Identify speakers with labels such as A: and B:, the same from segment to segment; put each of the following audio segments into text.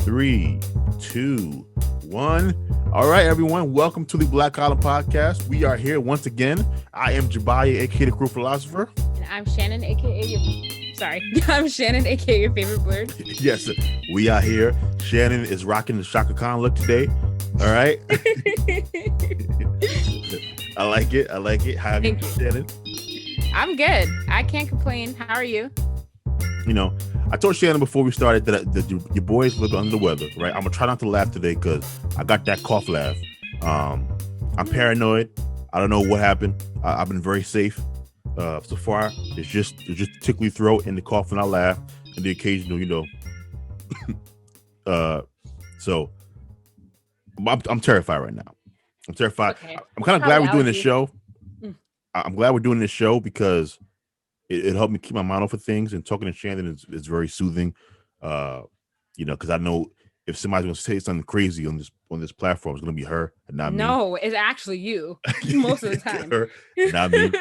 A: 3, 2, 1. All right, everyone. Welcome to the Black Column Podcast. We are here once again. I am Jabaya, aka the Crew Philosopher.
B: And I'm Shannon, aka I'm Shannon, aka your favorite bird.
A: Yes, we are here. Shannon is rocking the Shaka Khan look today. All right. I like it. How are you, Shannon?
B: I'm good. I can't complain. How are you?
A: You know, I told Shannon before we started that your boys look under the weather, right? I'm gonna try not to laugh today because I got that cough laugh. I'm paranoid. I don't know what happened. I've been very safe so far. It's just tickly throat and the cough when I laugh and the occasional, So I'm terrified right now. I'm terrified. Okay. I'm kind of glad we're doing this show. I'm glad we're doing this show because it helped me keep my mind off of things, and talking to Shannon is very soothing. Because I know if somebody's going to say something crazy on this platform, it's going to be her and not me.
B: No, it's actually you most of the time.
A: Her, not me.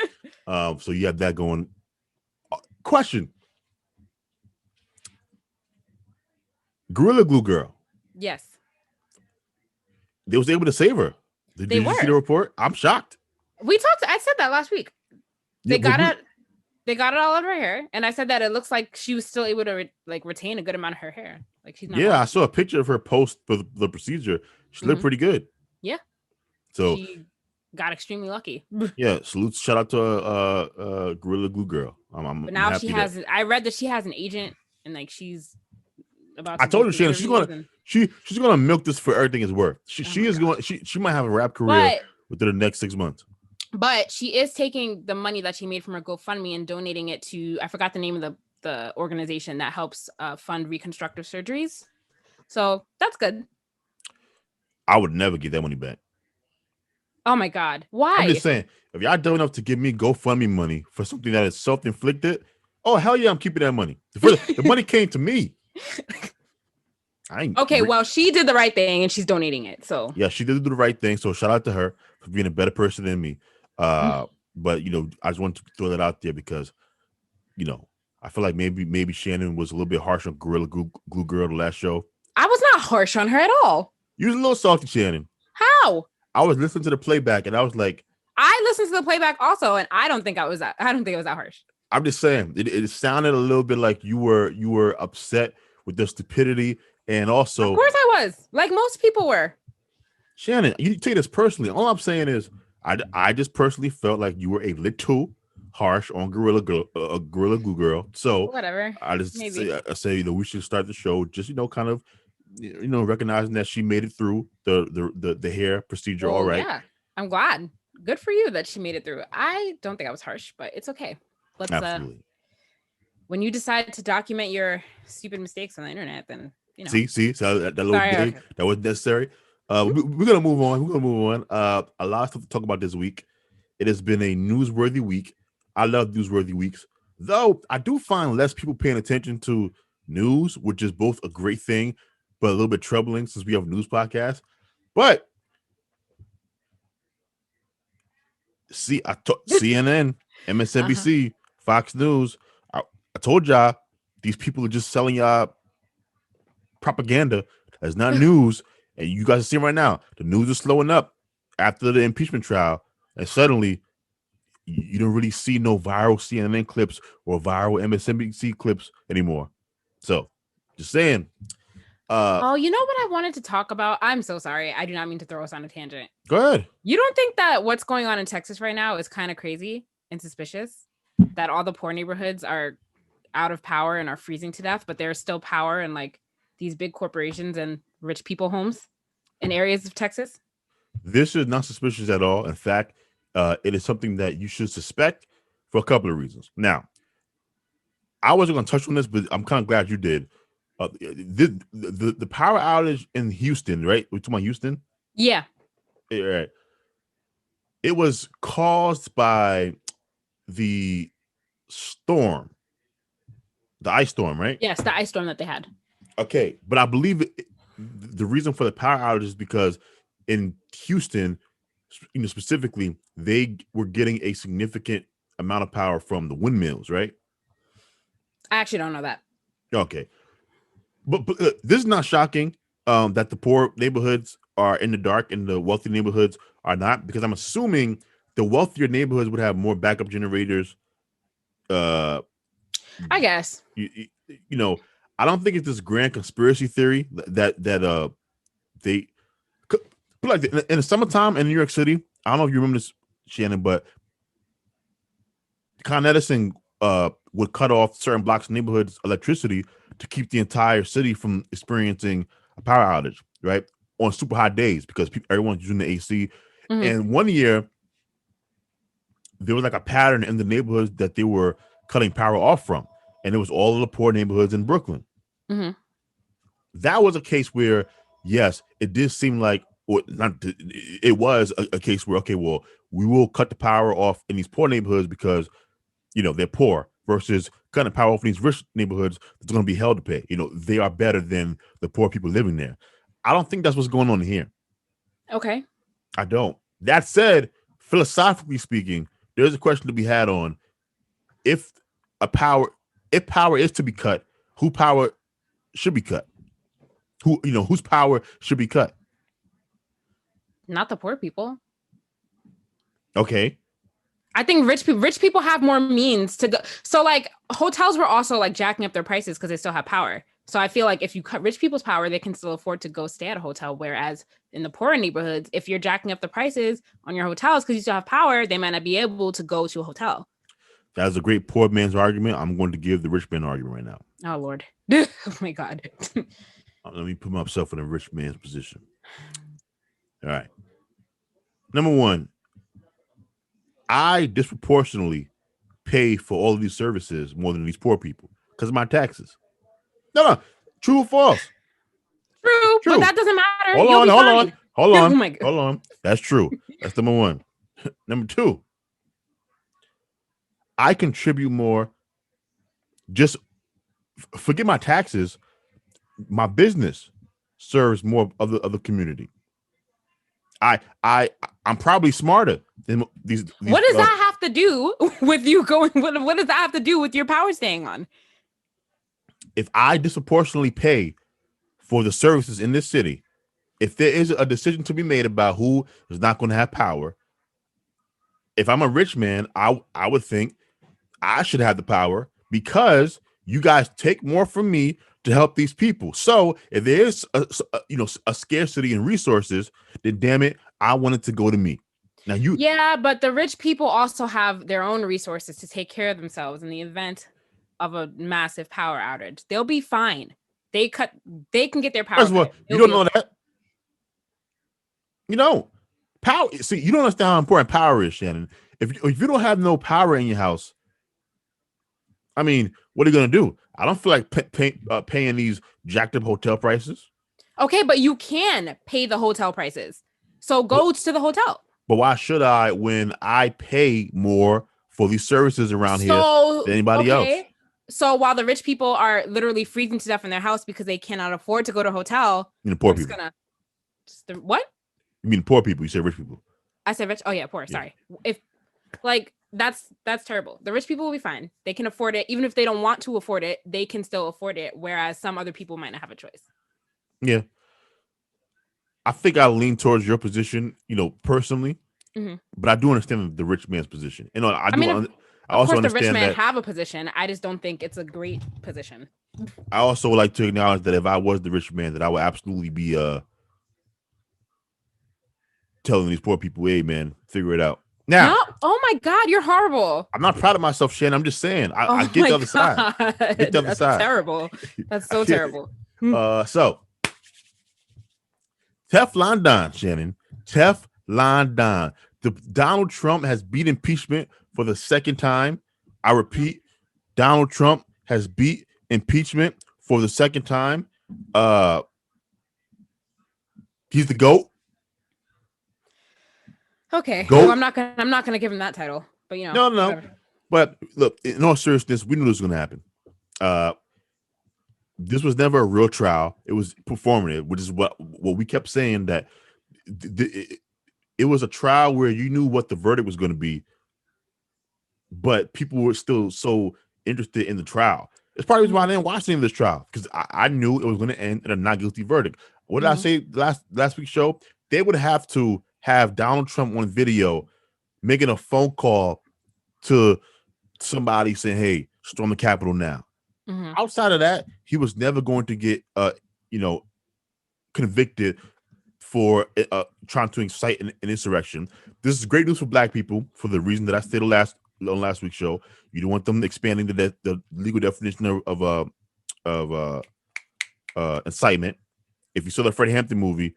A: So you have that going. Question: Gorilla Glue Girl.
B: Yes.
A: They was able to save her. Did you see the report? I'm shocked.
B: I said that last week. They got it all out of her hair, and I said that it looks like she was still able to retain a good amount of her hair. Like she's not.
A: Yeah, I saw a picture of her post for the procedure. She looked pretty good.
B: Yeah.
A: So
B: she got extremely lucky.
A: Yeah, salute, shout out to Gorilla Glue Girl.
B: But now she has. I read that she has an agent, and she's about.
A: I told her, Shannon, she's gonna milk this for everything it's worth. She is going. She might have a rap career within the next 6 months.
B: But she is taking the money that she made from her GoFundMe and donating it to, I forgot the name of the organization that helps fund reconstructive surgeries. So that's good.
A: I would never get that money back.
B: Oh my God. Why?
A: I'm just saying, if y'all dumb enough to give me GoFundMe money for something that is self-inflicted, oh, hell yeah, I'm keeping that money. The money came to me.
B: Well, she did the right thing and she's donating it. So
A: yeah, she did do the right thing. So shout out to her for being a better person than me. But I just want to throw that out there because I feel like maybe Shannon was a little bit harsh on Gorilla Glue Girl the last show.
B: I was not harsh on her at all.
A: You was a little salty, Shannon.
B: How?
A: I was listening to the playback and I was like,
B: I listened to the playback also, and I don't think it was that harsh.
A: I'm just saying it sounded a little bit like you were upset with the stupidity, and also
B: of course I was, like most people were.
A: Shannon, you take this personally. All I'm saying is I just personally felt like you were a little harsh on Gorilla Glue Girl. So
B: whatever.
A: I say we should start the show just kind of recognizing that she made it through the hair procedure. All right.
B: Yeah, I'm glad. Good for you that she made it through. I don't think I was harsh, but it's okay. Let's
A: absolutely.
B: When you decide to document your stupid mistakes on the internet, then
A: See, so that little thing that was necessary. We're gonna move on. A lot of stuff to talk about this week. It has been a newsworthy week. I love newsworthy weeks, though I do find less people paying attention to news, which is both a great thing, but a little bit troubling since we have a news podcast. But CNN, MSNBC, Fox News. I told y'all these people are just selling y'all propaganda. That's not news. And you guys are seeing right now, the news is slowing up after the impeachment trial. And suddenly, you don't really see no viral CNN clips or viral MSNBC clips anymore. So, just saying.
B: You know what I wanted to talk about? I'm so sorry. I do not mean to throw us on a tangent.
A: Go ahead.
B: You don't think that what's going on in Texas right now is kind of crazy and suspicious? That all the poor neighborhoods are out of power and are freezing to death, but there's still power in these big corporations and rich people homes in areas of Texas?
A: This is not suspicious at all. In fact, it is something that you should suspect for a couple of reasons. Now, I wasn't going to touch on this, but I'm kind of glad you did. The power outage in Houston, right? We're talking about Houston?
B: Yeah.
A: Right. It was caused by the storm, the ice storm, right?
B: Yes, the ice storm that they had.
A: Okay, but I believe the reason for the power outage is because in Houston, specifically, they were getting a significant amount of power from the windmills, right?
B: I actually don't know that.
A: Okay. but this is not shocking. That the poor neighborhoods are in the dark and the wealthy neighborhoods are not, because I'm assuming the wealthier neighborhoods would have more backup generators. Uh,
B: I guess.
A: you know, I don't think it's this grand conspiracy theory that they but like in the summertime in New York City. I don't know if you remember this, Shannon, but Con Edison would cut off certain blocks of neighborhoods electricity to keep the entire city from experiencing a power outage, right? On super hot days because everyone's using the AC.
B: Mm-hmm.
A: And one year, there was like a pattern in the neighborhoods that they were cutting power off from. And it was all of the poor neighborhoods in Brooklyn.
B: Mm-hmm.
A: That was a case where, yes, it did seem like, or not, it was a case where, okay, well, we will cut the power off in these poor neighborhoods because they're poor, versus cutting power off in these rich neighborhoods that's going to be held to pay. They are better than the poor people living there. I don't think that's what's going on here.
B: Okay.
A: I don't. That said, philosophically speaking, there's a question to be had on if power is to be cut, who power should be cut? Whose power should be cut?
B: Not the poor people.
A: Okay.
B: I think rich people have more means to go. So like hotels were also like jacking up their prices because they still have power. So I feel like if you cut rich people's power, they can still afford to go stay at a hotel. Whereas in the poorer neighborhoods, if you're jacking up the prices on your hotels because you still have power, they might not be able to go to a hotel.
A: That's a great poor man's argument. I'm going to give the rich man argument right now.
B: Oh Lord. Oh my God.
A: Let me put myself in a rich man's position. All right. Number one, I disproportionately pay for all of these services more than these poor people because of my taxes. No, true or false?
B: True, but that doesn't matter.
A: Hold on.
B: Oh
A: hold on. That's true. That's number one. Number two, I contribute more. Just forget my taxes. My business serves more of the community. I'm probably smarter than these
B: what does that have to do with you going? What does that have to do with your power staying on?
A: If I disproportionately pay for the services in this city, if there is a decision to be made about who is not going to have power, if I'm a rich man, I would think I should have the power because you guys take more from me to help these people. So if there is a scarcity in resources, then damn it, I want it to go to me. Now
B: yeah, but the rich people also have their own resources to take care of themselves in the event of a massive power outage. They'll be fine. They can get their power.
A: First of all, you don't know that. Power. See, you don't understand how important power is, Shannon. If you don't have no power in your house, I mean, what are you gonna do? I don't feel like paying these jacked up hotel prices.
B: Okay, but you can pay the hotel prices. So go to the hotel.
A: But why should I when I pay more for these services around here than anybody else?
B: So while the rich people are literally freezing to death in their house because they cannot afford to go to a hotel,
A: the poor people.
B: What?
A: You mean poor people? You said rich people.
B: I said rich. Oh yeah, poor. Yeah. Sorry. If that's terrible. The rich people will be fine. They can afford it. Even if they don't want to afford it, they can still afford it. Whereas some other people might not have a choice.
A: Yeah. I think I lean towards your position, personally, but I do understand the rich man's position. I also understand the rich man
B: have a position. I just don't think it's a great position.
A: I also would like to acknowledge that if I was the rich man, that I would absolutely be telling these poor people, hey man, figure it out. Now,
B: no? Oh my God, you're horrible.
A: I'm not proud of myself, Shannon. I'm just saying. I get the other side. I get the other side.
B: Terrible. That's so terrible.
A: So Teflon Don, Shannon. Teflon Don. Donald Trump has beat impeachment for the second time. I repeat, Donald Trump has beat impeachment for the second time. He's the GOAT.
B: Okay. Well, I'm not gonna give him that title. But
A: No. Whatever. But look, in all seriousness, we knew this was gonna happen. This was never a real trial. It was performative, which is what we kept saying, that it was a trial where you knew what the verdict was going to be, but people were still so interested in the trial. It's part of the reason why I didn't watch any of this trial, because I knew it was going to end in a not guilty verdict. What did I say last week's show? They would have to have Donald Trump on video making a phone call to somebody saying, "Hey, storm the Capitol now." Outside of that, he was never going to get you know, convicted for trying to incite an insurrection. This is great news for Black people for the reason that I stated on last week's show. You don't want them expanding the legal definition of incitement. If you saw the Fred Hampton movie,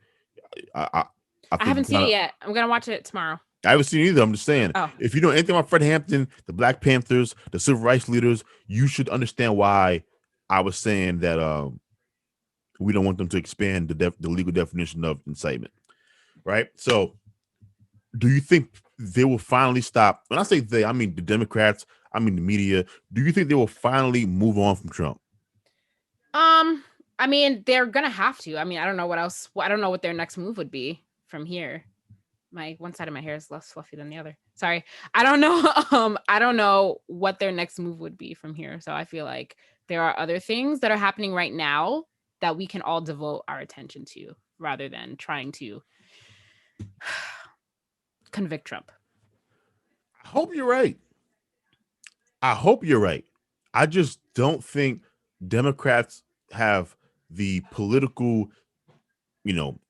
A: I
B: I
A: think
B: haven't seen it yet. I'm gonna watch it tomorrow.
A: I haven't seen it either. I'm just saying,
B: Oh.
A: if you know anything about Fred Hampton, the Black Panthers, the civil rights leaders, you should understand why I was saying that we don't want them to expand the legal definition of incitement, right? So, do you think they will finally stop? When I say they, I mean the Democrats, I mean the media. Do you think they will finally move on from Trump?
B: I mean, they're gonna have to. I mean, I don't know what else. I don't know what their next move would be from here. My one side of my hair is less fluffy than the other. Sorry. I don't know. I don't know what their next move would be from here. So I feel like there are other things that are happening right now that we can all devote our attention to rather than trying to convict Trump.
A: I hope you're right. I hope you're right. I just don't think Democrats have the political,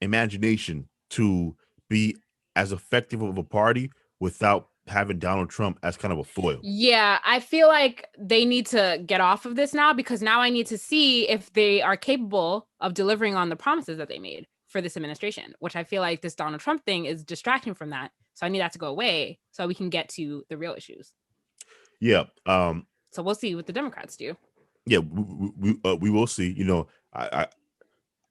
A: imagination to be as effective of a party without having Donald Trump as kind of a foil.
B: Yeah, I feel like they need to get off of this now, because now I need to see if they are capable of delivering on the promises that they made for this administration, which I feel like this Donald Trump thing is distracting from that. So I need that to go away so we can get to the real issues.
A: Yeah.
B: So we'll see what the Democrats do.
A: Yeah, we will see.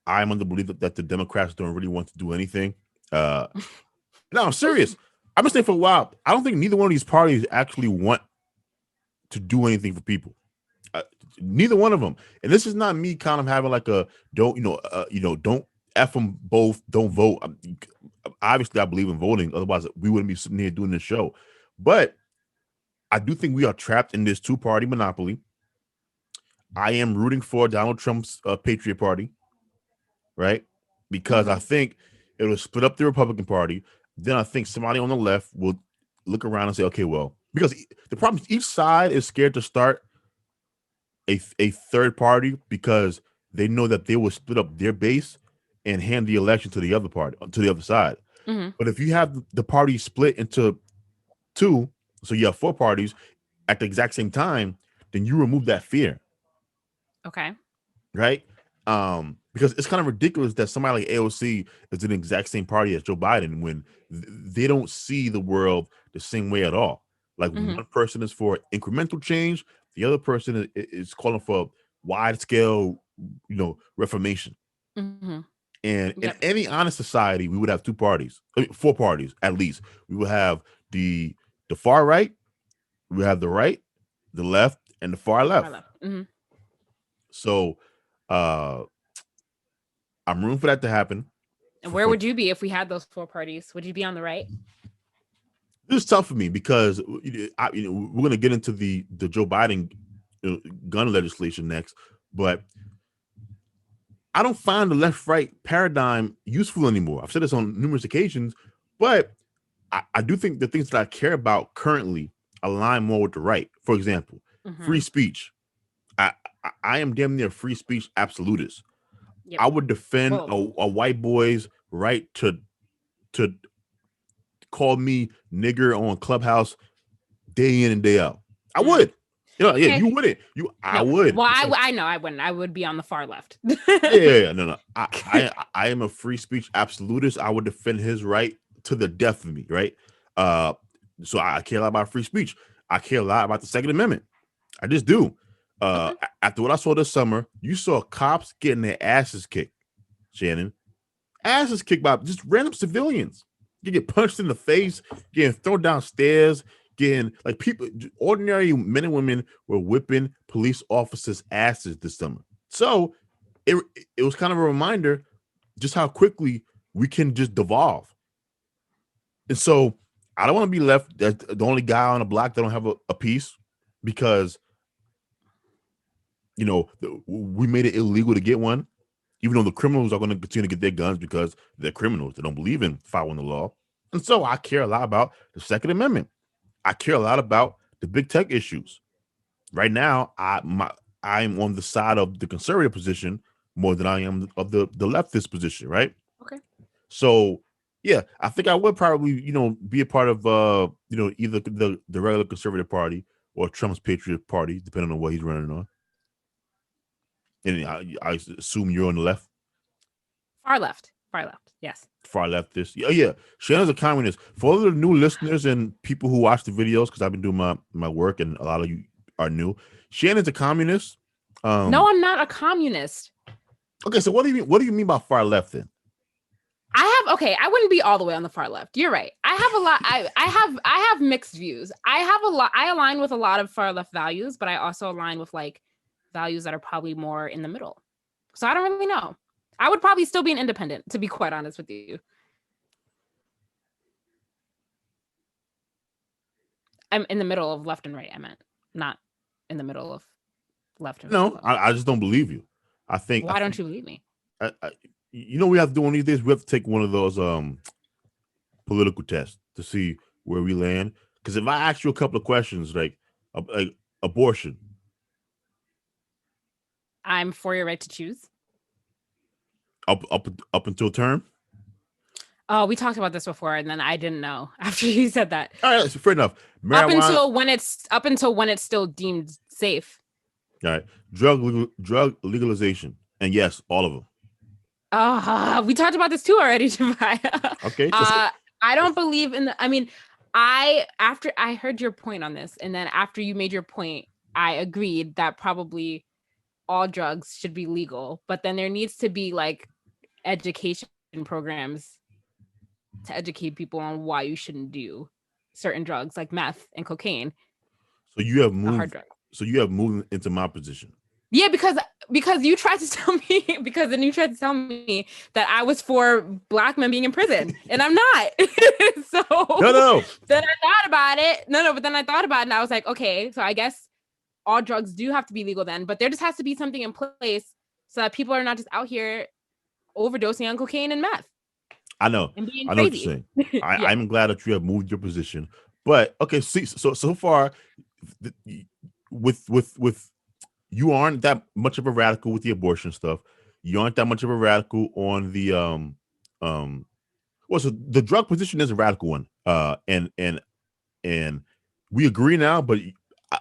A: I'm under the belief that the Democrats don't really want to do anything. No, I'm serious. I've been saying for a while, I don't think neither one of these parties actually want to do anything for people. Neither one of them. And this is not me kind of having like a don't F them both, don't vote. Obviously, I believe in voting. Otherwise, we wouldn't be sitting here doing this show. But I do think we are trapped in this two-party monopoly. I am rooting for Donald Trump's Patriot Party, right? Because I think it will split up the Republican Party. Then I think somebody on the left will look around and say, okay, well, because the problem is each side is scared to start a third party because they know that they will split up their base and hand the election to the other party, to the other side. But if you have the party split into two, so you have four parties at the exact same time, then you remove that fear.
B: Okay.
A: Right? Because it's kind of ridiculous that somebody like AOC is in the exact same party as Joe Biden when they don't see the world the same way at all. Like one person is for incremental change, the other person is calling for wide scale, reformation. And in any honest society, we would have two parties, four parties at least. We would have the far right, we have the right, the left, and the far left. So I'm rooting for that to happen.
B: And where would you be if we had those four parties? Would you be on the right?
A: This is tough for me because we're going to get into the Joe Biden gun legislation next, but I don't find the left-right paradigm useful anymore. I've said this on numerous occasions, but I do think the things that I care about currently align more with the right. For example, free speech. I am damn near free speech absolutist. Yep. I would defend a white boy's right to call me nigger on Clubhouse day in and day out. I would. You wouldn't. I would.
B: Well, I know I wouldn't. I would be on the far left.
A: No. I am a free speech absolutist. I would defend his right to the death of me, right? So I care a lot about free speech. I care a lot about the Second Amendment. I just do. After what I saw this summer, you saw cops getting their asses kicked, Shannon. Asses kicked by just random civilians. You get punched in the face, getting thrown downstairs, getting like people, ordinary men and women were whipping police officers' asses this summer. So it was kind of a reminder just how quickly we can just devolve. And so I don't want to be left as the only guy on the block that don't have a piece, because we made it illegal to get one, even though the criminals are going to continue to get their guns because they're criminals. They don't believe in following the law. And so I care a lot about the Second Amendment. I care a lot about the big tech issues. Right now, I'm on the side of the conservative position more than I am of the leftist position, right?
B: Okay.
A: So yeah, I think I would probably, be a part of either the regular conservative party or Trump's Patriot Party, depending on what he's running on. And I assume you're on the left.
B: Far left. Yes.
A: Far leftist. Yeah. Shannon's a communist. For all the new listeners and people who watch the videos, because I've been doing my work, and a lot of you are new. Shannon's a communist.
B: No, I'm not a communist.
A: Okay, so what do you mean? What do you mean by far left then?
B: I wouldn't be all the way on the far left. You're right. I have a lot. I have mixed views. I align with a lot of far left values, but I also align with like values that are probably more in the middle. So I don't really know. I would probably still be an independent, to be quite honest with you. I'm in the middle of left and right. I meant not in the middle of left and right.
A: No, I just don't believe you.
B: Why don't you believe me?
A: We have to do one of these days. We have to take one of those political tests to see where we land. Because if I ask you a couple of questions like abortion,
B: I'm for your right to choose.
A: Up until term.
B: Oh, we talked about this before, and then I didn't know after you said that.
A: All right, so fair enough.
B: Marijuana, up until when it's still deemed safe.
A: All right, drug legalization, and yes, all of them.
B: We talked about this too already, Javai.
A: Okay.
B: I don't believe in the. I mean, after I heard your point on this, and then after you made your point, I agreed that probably all drugs should be legal, but then there needs to be like education programs to educate people on why you shouldn't do certain drugs like meth and cocaine.
A: So you have moved. Hard drug. So you have moved into my position.
B: Yeah, because you tried to tell me that I was for Black men being in prison, and I'm not. So
A: no.
B: Then I thought about it. But then I thought about it, and I was like, okay, so I guess all drugs do have to be legal then, but there just has to be something in place so that people are not just out here overdosing on cocaine and meth.
A: I know.
B: And being
A: I know
B: crazy.
A: what you're saying. I'm glad that you have moved your position, but okay. See, so far, with you aren't that much of a radical with the abortion stuff. You aren't that much of a radical on the so the drug position is a radical one. And we agree now, but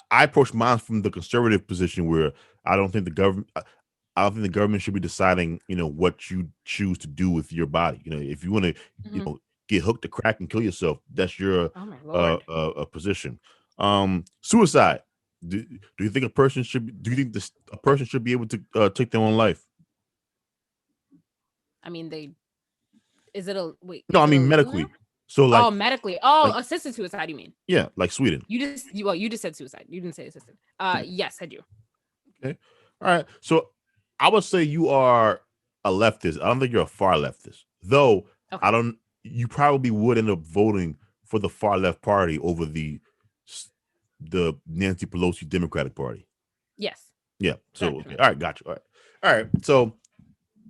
A: I approach mine from the conservative position where I don't think the government should be deciding, what you choose to do with your body. If you want to, get hooked to crack and kill yourself, that's your position. Suicide. Do you think a person should? Do you think a person should be able to take their own life?
B: I mean, is it a wait?
A: No, I mean medically. So like,
B: medically. Like, assisted suicide. You mean?
A: Yeah, like Sweden.
B: You just said suicide. You didn't say assisted. Yes, I do.
A: Okay. All right. So I would say you are a leftist. I don't think you're a far leftist, though. Okay. You probably would end up voting for the far left party over the Nancy Pelosi Democratic Party.
B: Yes.
A: Yeah. So okay. All right, gotcha. All right. So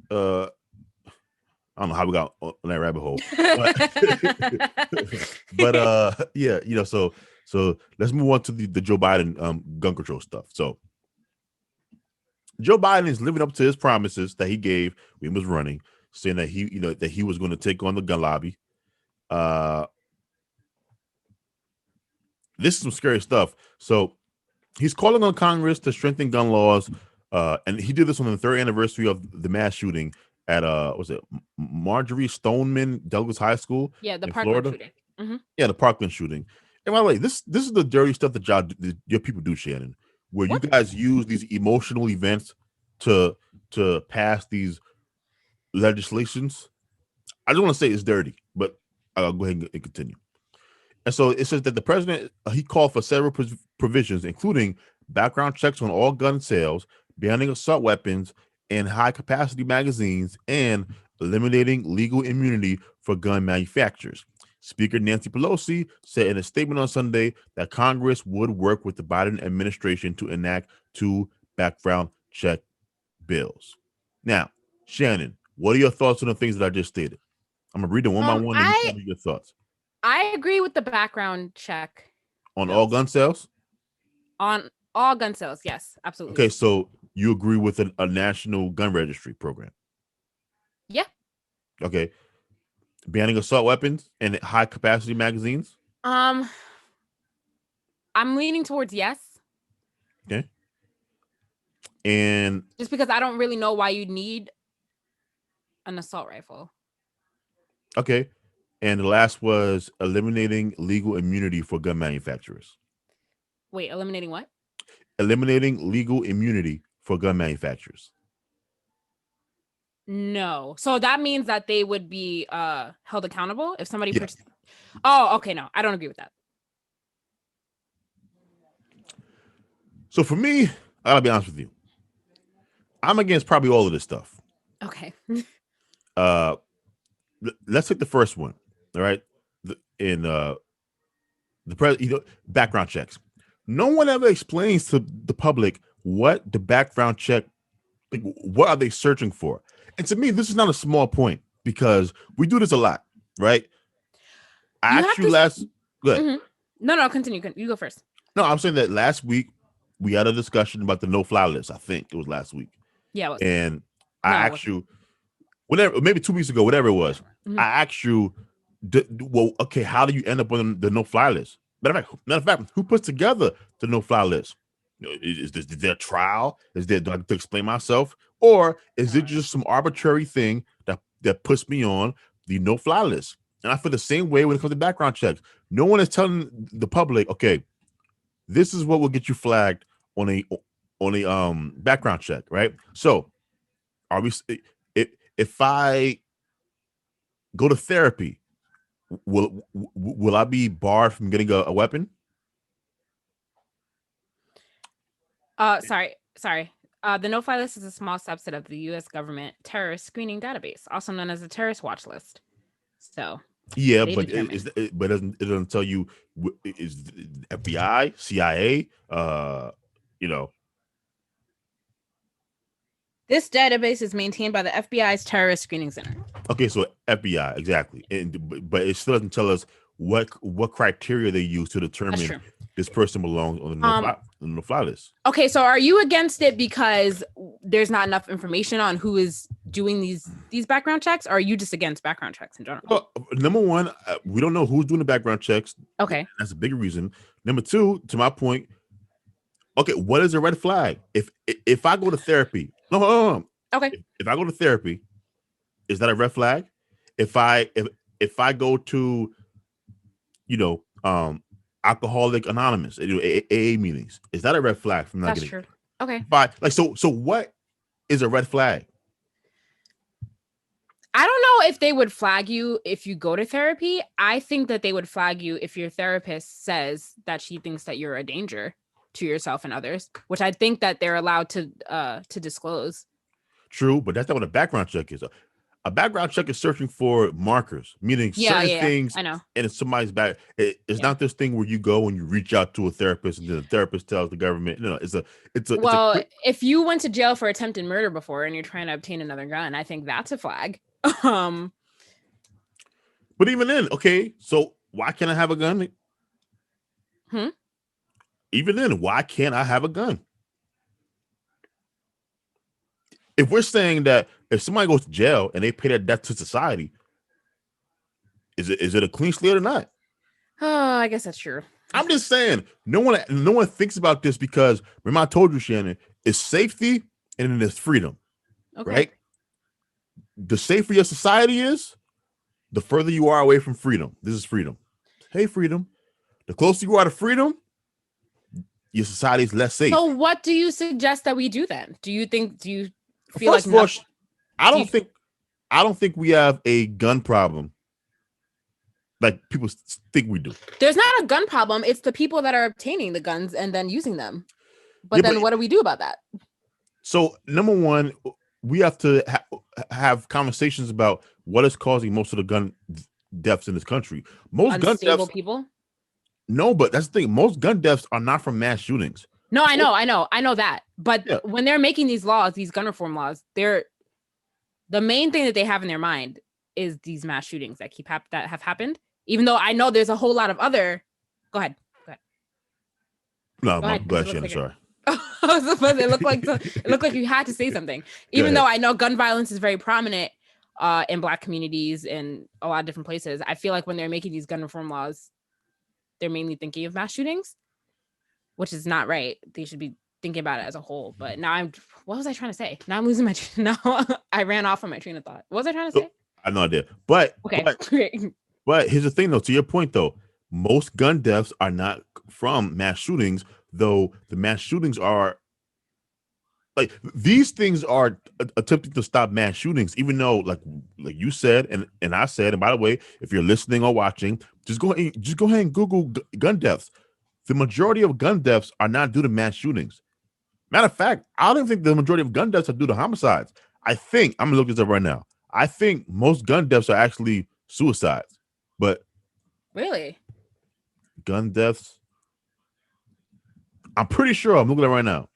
A: I don't know how we got on that rabbit hole. But yeah, so let's move on to the Joe Biden gun control stuff. So Joe Biden is living up to his promises that he gave when he was running, saying that he was going to take on the gun lobby. This is some scary stuff. So he's calling on Congress to strengthen gun laws, and he did this on the 3rd anniversary of the mass shooting at was it Marjorie Stoneman Douglas High School?
B: Yeah, the Parkland shooting. Mm-hmm.
A: Yeah, the Parkland shooting. And by the way, this is the dirty stuff that your people do, Shannon, where you guys use these emotional events to pass these legislations. I just want to say it's dirty, but I'll go ahead and continue. And so it says that the president, he called for several provisions, including background checks on all gun sales, banning assault weapons and high-capacity magazines, and eliminating legal immunity for gun manufacturers. Speaker Nancy Pelosi said in a statement on Sunday that Congress would work with the Biden administration to enact 2 background check bills. Now, Shannon, what are your thoughts on the things that I just stated? I'm gonna read them one by one, and you tell me your thoughts.
B: I agree with the background check
A: On
B: bills.
A: all gun sales?
B: On all gun sales, yes, absolutely.
A: Okay, so you agree with a national gun registry program?
B: Yeah.
A: Okay. Banning assault weapons and high capacity magazines?
B: I'm leaning towards yes.
A: Okay. And
B: Just because I don't really know why you need an assault rifle.
A: okay. And the last was eliminating legal immunity for gun manufacturers.
B: Wait, eliminating what?
A: Eliminating legal immunity for gun manufacturers.
B: No. So that means that they would be held accountable if somebody
A: Yeah.
B: Oh, okay, no. I don't agree with that.
A: So for me, I gotta be honest with you. I'm against probably all of this stuff.
B: Okay.
A: Let's take the first one. All right. Background checks. No one ever explains to the public what the background check, like, what are they searching for? And to me, this is not a small point because we do this a lot, right? I asked you last. Go ahead.
B: Mm-hmm. No, continue. You go first.
A: No, I'm saying that last week we had a discussion about the no-fly list. I think it was last week.
B: Yeah, it was.
A: And I asked you, whatever, maybe 2 weeks ago, whatever it was.
B: Mm-hmm.
A: I asked you, well, okay, how do you end up on the no-fly list? Matter of fact, who puts together the no-fly list? Is there a trial? Do I have to explain myself? Or is it just some arbitrary thing that puts me on the no-fly list? And I feel the same way when it comes to background checks. No one is telling the public, okay, this is what will get you flagged on a background check, right? So, are we? If I go to therapy, will I be barred from getting a weapon?
B: Sorry. The no-fly list is a small subset of the U.S. government terrorist screening database, also known as the terrorist watch list. So
A: yeah, but it doesn't tell you is FBI, CIA,
B: This database is maintained by the FBI's Terrorist Screening Center.
A: Okay, so FBI, exactly, but it still doesn't tell us what criteria they use to determine this person belongs on the no-fly list.
B: Okay, so are you against it because there's not enough information on who is doing these background checks, or are you just against background checks in general?
A: Well, number one, we don't know who's doing the background checks.
B: Okay,
A: that's a big reason. Number two, to my point, okay, what is a red flag? If I go to therapy, no.
B: Okay.
A: If I go to therapy, is that a red flag? If I go to, Alcoholic Anonymous, AA meetings, is that a red flag from not getting?
B: That's true. Okay.
A: So what is a red flag?
B: I don't know if they would flag you if you go to therapy. I think that they would flag you if your therapist says that she thinks that you're a danger to yourself and others, which I think that they're allowed to disclose.
A: True, but that's not what a background check is. A background check is searching for markers, meaning certain things.
B: I know.
A: And it's somebody's back. It's not this thing where you go and you reach out to a therapist and then the therapist tells the government. No,
B: if you went to jail for attempted murder before and you're trying to obtain another gun, I think that's a flag.
A: But even then, okay, so why can't I have a gun? Even then, why can't I have a gun? If we're saying that if somebody goes to jail and they pay their debt to society, is it a clean slate or not?
B: Oh, I guess that's true.
A: I'm just saying, no one thinks about this because remember I told you, Shannon, it's safety and then there's freedom. Okay. Right? The safer your society is, the further you are away from freedom. This is freedom. Hey, freedom. The closer you are to freedom, your society is less safe.
B: So what do you suggest that we do then? Do you feel
A: First of all, I don't think we have a gun problem like people think we do.
B: There's not a gun problem. It's the people that are obtaining the guns and then using them. But what do we do about that?
A: So number one, we have to have conversations about what is causing most of the gun deaths in this country. Most
B: unstable
A: gun deaths,
B: people.
A: No, but that's the thing. Most gun deaths are not from mass shootings.
B: No, I know that. But
A: Yeah.
B: when they're making these laws, these gun reform laws, the main thing that they have in their mind is these mass shootings that that have happened. Even though I know there's a whole lot of other. Go ahead. Go ahead.
A: No,
B: Go
A: my
B: ahead. Because it
A: bad,
B: looks
A: Shannon.
B: like
A: Sorry.
B: it looked like you had to say something.
A: Go
B: Even
A: ahead.
B: though I know gun violence is very prominent in Black communities and a lot of different places, I feel like when they're making these gun reform laws, they're mainly thinking of mass shootings, which is not right. They should be thinking about it as a whole. But now what was I trying to say? Now I'm losing my now I ran off on my train of thought. What was I trying to say?
A: I have no idea. But
B: Okay, great.
A: But here's the thing, though. To your point, though, most gun deaths are not from mass shootings, though. The mass shootings are like these things are attempting to stop mass shootings, even though, like you said, and I said, and by the way, if you're listening or watching, just go ahead and Google gun deaths. The majority of gun deaths are not due to mass shootings. Matter of fact, I don't think the majority of gun deaths are due to homicides. I'm gonna look this up right now. I think most gun deaths are actually suicides. But
B: Really?
A: gun deaths, I'm pretty sure. I'm looking at it right now.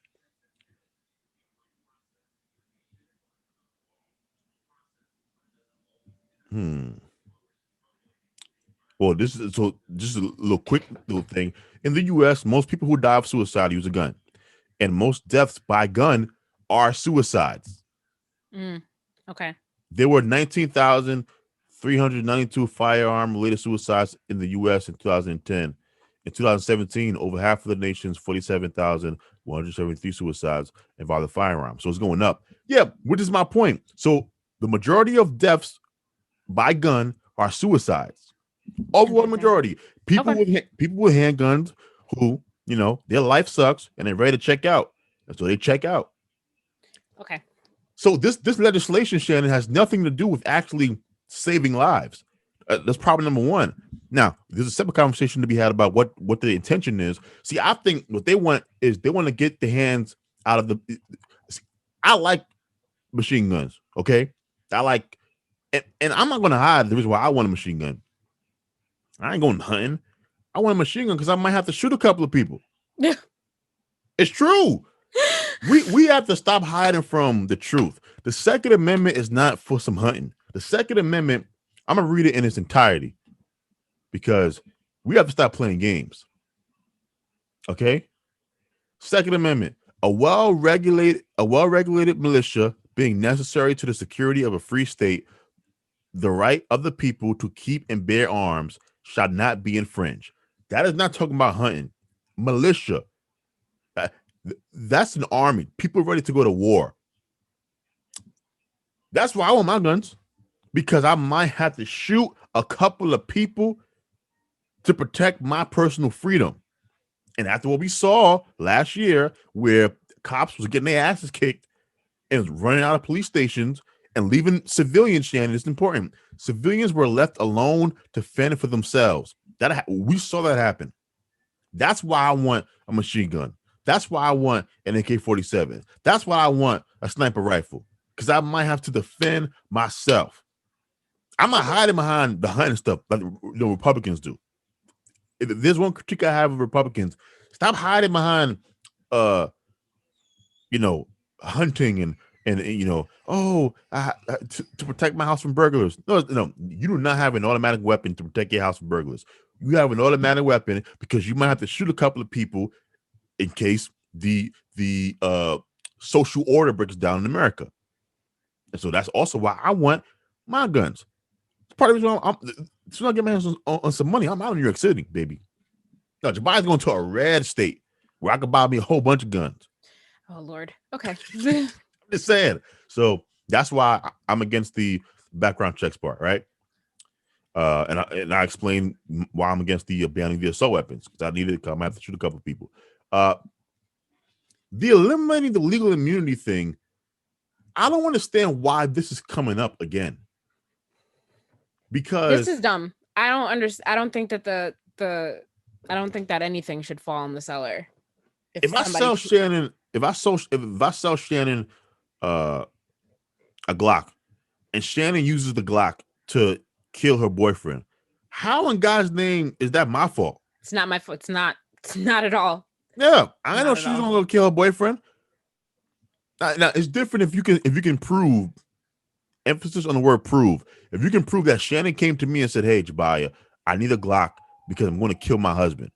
A: Well, this is so just a little quick little thing. In the US, most people who die of suicide use a gun. And most deaths by gun are suicides.
B: Okay.
A: There were 19,392 firearm related suicides in the US in 2010. In 2017, over half of the nation's 47,173 suicides involved a firearm. So it's going up. Yeah, which is my point. So the majority of deaths by gun are suicides. Overwhelming majority. People with handguns who, their life sucks and they're ready to check out. And so they check out.
B: Okay.
A: So this legislation, Shannon, has nothing to do with actually saving lives. That's problem number one. Now, there's a separate conversation to be had about what the intention is. See, I think what they want is they want to get the hands out of the. I like machine guns. Okay, I like, and I'm not going to hide the reason why I want a machine gun. I ain't going hunting. I want a machine gun because I might have to shoot a couple of people.
B: Yeah.
A: It's true. We have to stop hiding from the truth. The Second Amendment is not for some hunting. The Second Amendment, I'm gonna read it in its entirety because we have to stop playing games. Okay? Second Amendment, a well-regulated militia being necessary to the security of a free state, the right of the people to keep and bear arms shall not be infringed. That is not talking about hunting. Militia. That's an army. People ready to go to war. That's why I want my guns, because I might have to shoot a couple of people to protect my personal freedom. And after what we saw last year, where cops was getting their asses kicked and was running out of police stations and leaving civilians, Shannon, it's important. Civilians were left alone to fend for themselves. We saw that happen. That's why I want a machine gun. That's why I want an AK-47. That's why I want a sniper rifle, because I might have to defend myself. I'm not hiding behind the hunting stuff like the Republicans do. If there's one critique I have of Republicans, stop hiding behind, hunting and to protect my house from burglars. No, you do not have an automatic weapon to protect your house from burglars. You have an automatic weapon because you might have to shoot a couple of people in case the social order breaks down in America. And so that's also why I want my guns. It's part of the reason as soon as I get my hands on some money, I'm out of New York City, baby. No, Jabari's going to a red state where I could buy me a whole bunch of guns.
B: Oh Lord. Okay.
A: I'm just saying. So that's why I'm against the background checks part, right? And I explained why I'm against the banning the assault weapons, because I needed to come. I have to shoot a couple of people. The eliminating the legal immunity thing, I don't understand why this is coming up again. Because
B: this is dumb. I don't understand. I don't think that I don't think that anything should fall in the cellar.
A: If I sell Shannon a Glock and Shannon uses the Glock to kill her boyfriend, how in God's name is that my fault?
B: It's not my fault. It's not at all.
A: Yeah, I know she's gonna go kill her boyfriend, Now it's different if you can prove, emphasis on the word prove. If you can prove that Shannon came to me and said, "Hey, Jabaya, I need a Glock because I'm going to kill my husband,"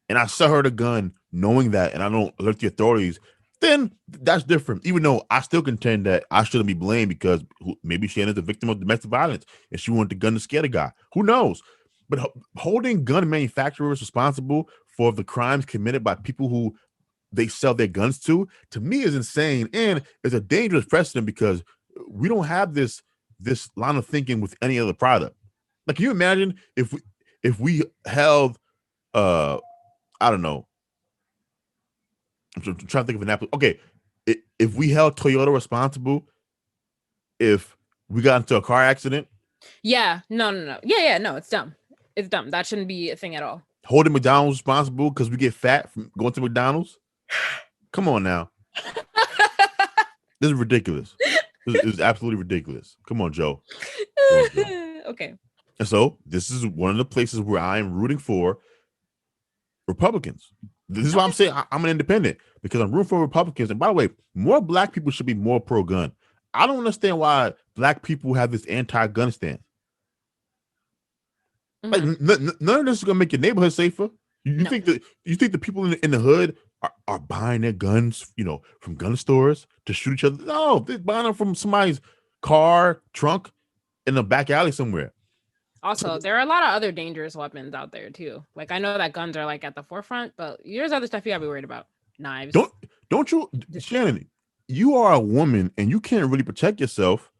A: and I sell her the gun knowing that, and I don't alert the authorities, then that's different. Even though I still contend that I shouldn't be blamed because maybe Shannon's a victim of domestic violence and she wanted the gun to scare the guy. Who knows? But holding gun manufacturers responsible for the crimes committed by people who they sell their guns to me is insane, and it's a dangerous precedent because we don't have this line of thinking with any other product. Like, can you imagine if we held I don't know. I'm trying to think of an apple. Okay, if we held Toyota responsible, if we got into a car accident,
B: Yeah, no. Yeah, no, it's dumb. It's dumb. That shouldn't be a thing at all.
A: holding McDonald's responsible because we get fat from going to McDonald's. Come on now, this is ridiculous. This is absolutely ridiculous. Come on, Joe.
B: Okay.
A: And so this is one of the places where I am rooting for Republicans. This is why I'm saying I'm an independent, because I'm rooting for Republicans. And by the way, more black people should be more pro-gun. I don't understand why black people have this anti-gun stance. Like, none of this is gonna make your neighborhood safer. You think that the people in the hood are buying their guns, from gun stores to shoot each other? No, they're buying them from somebody's car trunk in the back alley somewhere.
B: Also, there are a lot of other dangerous weapons out there too. Like, I know that guns are like at the forefront, but there's other stuff you gotta be worried about. Knives.
A: Don't you, Shannon? You are a woman and you can't really protect yourself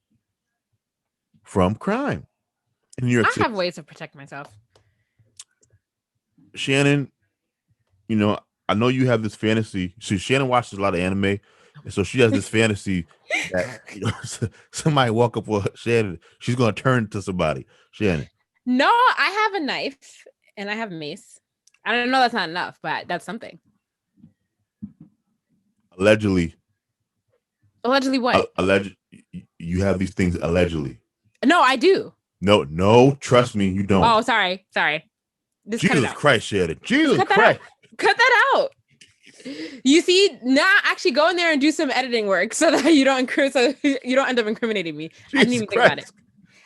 A: from crime in New York City.
B: I have ways to protect myself.
A: Shannon, I know you have this fantasy. So Shannon watches a lot of anime, and so she has this fantasy that somebody walk up with Shannon, she's gonna turn to somebody. Shannon.
B: No, I have a knife and I have mace. I don't know, that's not enough, but that's something.
A: Allegedly
B: what?
A: You have these things allegedly.
B: No, I do.
A: No, trust me, you don't.
B: Oh, sorry. Just
A: Jesus Christ, Shannon. Jesus
B: cut
A: Christ.
B: Cut that out. You see, now actually go in there and do some editing work so that you don't end up incriminating me.
A: Jesus
B: I didn't even think about it.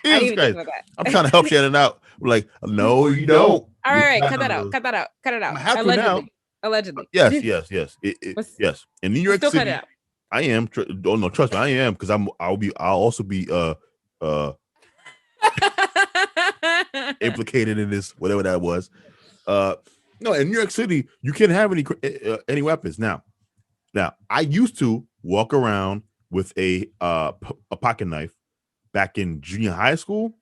A: I didn't even think about that. I'm trying to help Shannon out. I'm like, no, you don't.
B: All right, cut that out. Cut it out. Allegedly.
A: Yes. Yes. In New York City,
B: cut it out.
A: I am. Oh no, trust me, I am, because I'll also be implicated in this, whatever that was. No, in New York City, you can't have any weapons now. I used to walk around with a pocket knife back in junior high school.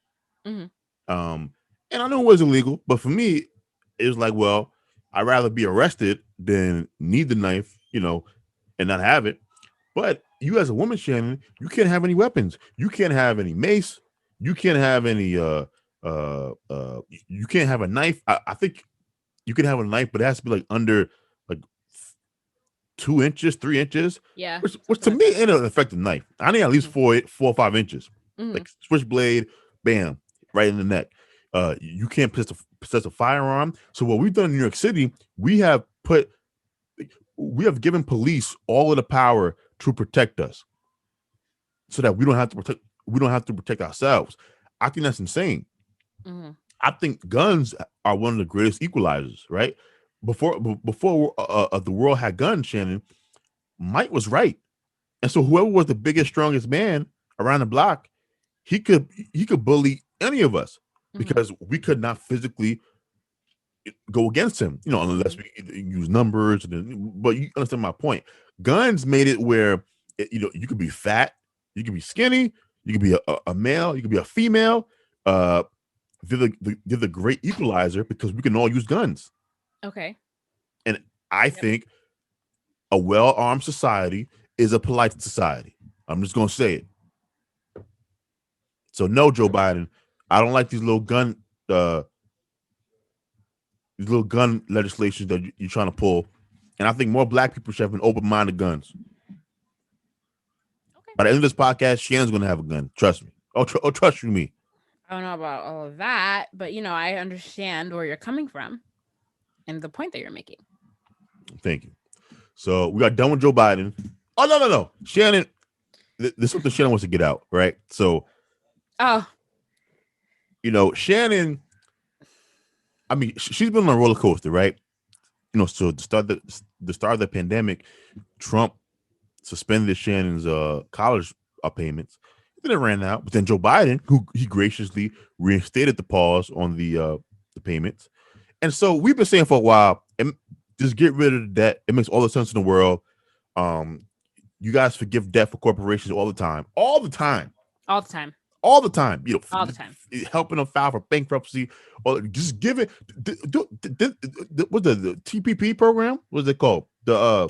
B: Mm-hmm.
A: And I know it was illegal, but for me, it was like, well, I'd rather be arrested than need the knife, and not have it. But you, as a woman, Shannon, you can't have any weapons. You can't have any mace. You can't have any you can't have a knife. I think you can have a knife, but it has to be like under like 2 inches, 3 inches.
B: Yeah.
A: Which to me ain't an effective knife. I need at least 4 or 5 inches.
B: Mm-hmm.
A: Like switchblade, bam, right in the neck. You can't possess a firearm. So what we've done in New York City, we have given police all of the power to protect us, so that we don't have to protect ourselves. I think that's insane.
B: Mm-hmm.
A: I think guns are one of the greatest equalizers, right? Before the world had guns, Shannon, Mike was right. And so whoever was the biggest, strongest man around the block, he could bully any of us, because we could not physically go against him, unless we use numbers. But you understand my point. Guns made it where, you could be fat, you could be skinny, you could be a male, you could be a female. They're the great equalizer because we can all use guns.
B: Okay.
A: And I think a well-armed society is a polite society. I'm just gonna say it. So no, Joe Biden, I don't like these little gun legislations that you're trying to pull. And I think more black people should have an open mind to guns. Okay. By the end of this podcast, Shannon's gonna have a gun. Trust me. Trust you me.
B: I don't know about all of that, but I understand where you're coming from and the point that you're making.
A: Thank you. So we got done with Joe Biden. Oh no. Shannon, this is what the Shannon wants to get out, right? So,
B: Oh,
A: Shannon, I mean, she's been on a roller coaster, right? So the start of the pandemic, Trump suspended Shannon's college payments. Then it ran out, but then Joe Biden, who he graciously reinstated the pause on the payments, and so we've been saying for a while, just get rid of the debt. It makes all the sense in the world. Um, you guys forgive debt for corporations all the time, all the time,
B: all the time.
A: all the time.
B: All the time.
A: Helping them file for bankruptcy, or just give it. What's the TPP program? What's it called? The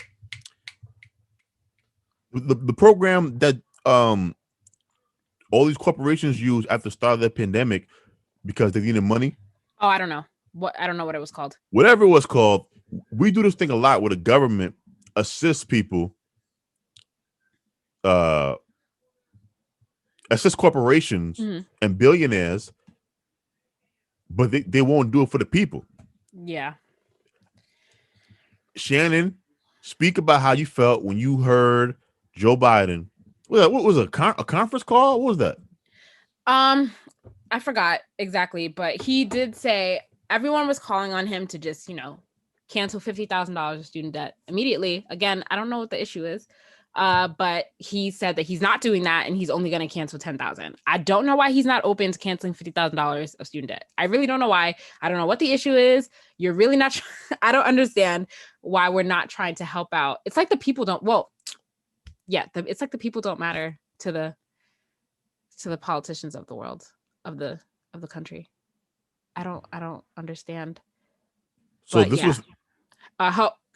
A: program that all these corporations use at the start of the pandemic because they needed money.
B: Oh, I don't know. I don't know what it was called.
A: Whatever it was called, we do this thing a lot where the government assists people, uh, assists corporations and billionaires, but they won't do it for the people.
B: Yeah.
A: Shannon, speak about how you felt when you heard Joe Biden. What was it, a conference call? What was that?
B: I forgot exactly, but he did say everyone was calling on him to just, cancel $50,000 of student debt immediately. Again, I don't know what the issue is. But he said that he's not doing that and he's only going to cancel $10,000. I don't know why he's not open to canceling $50,000 of student debt. I really don't know why. I don't know what the issue is. You're really not. I don't understand why we're not trying to help out. It's like the people don't. Well, yeah, it's like the people don't matter to the politicians of the world, of the country. I don't understand.
A: So but this was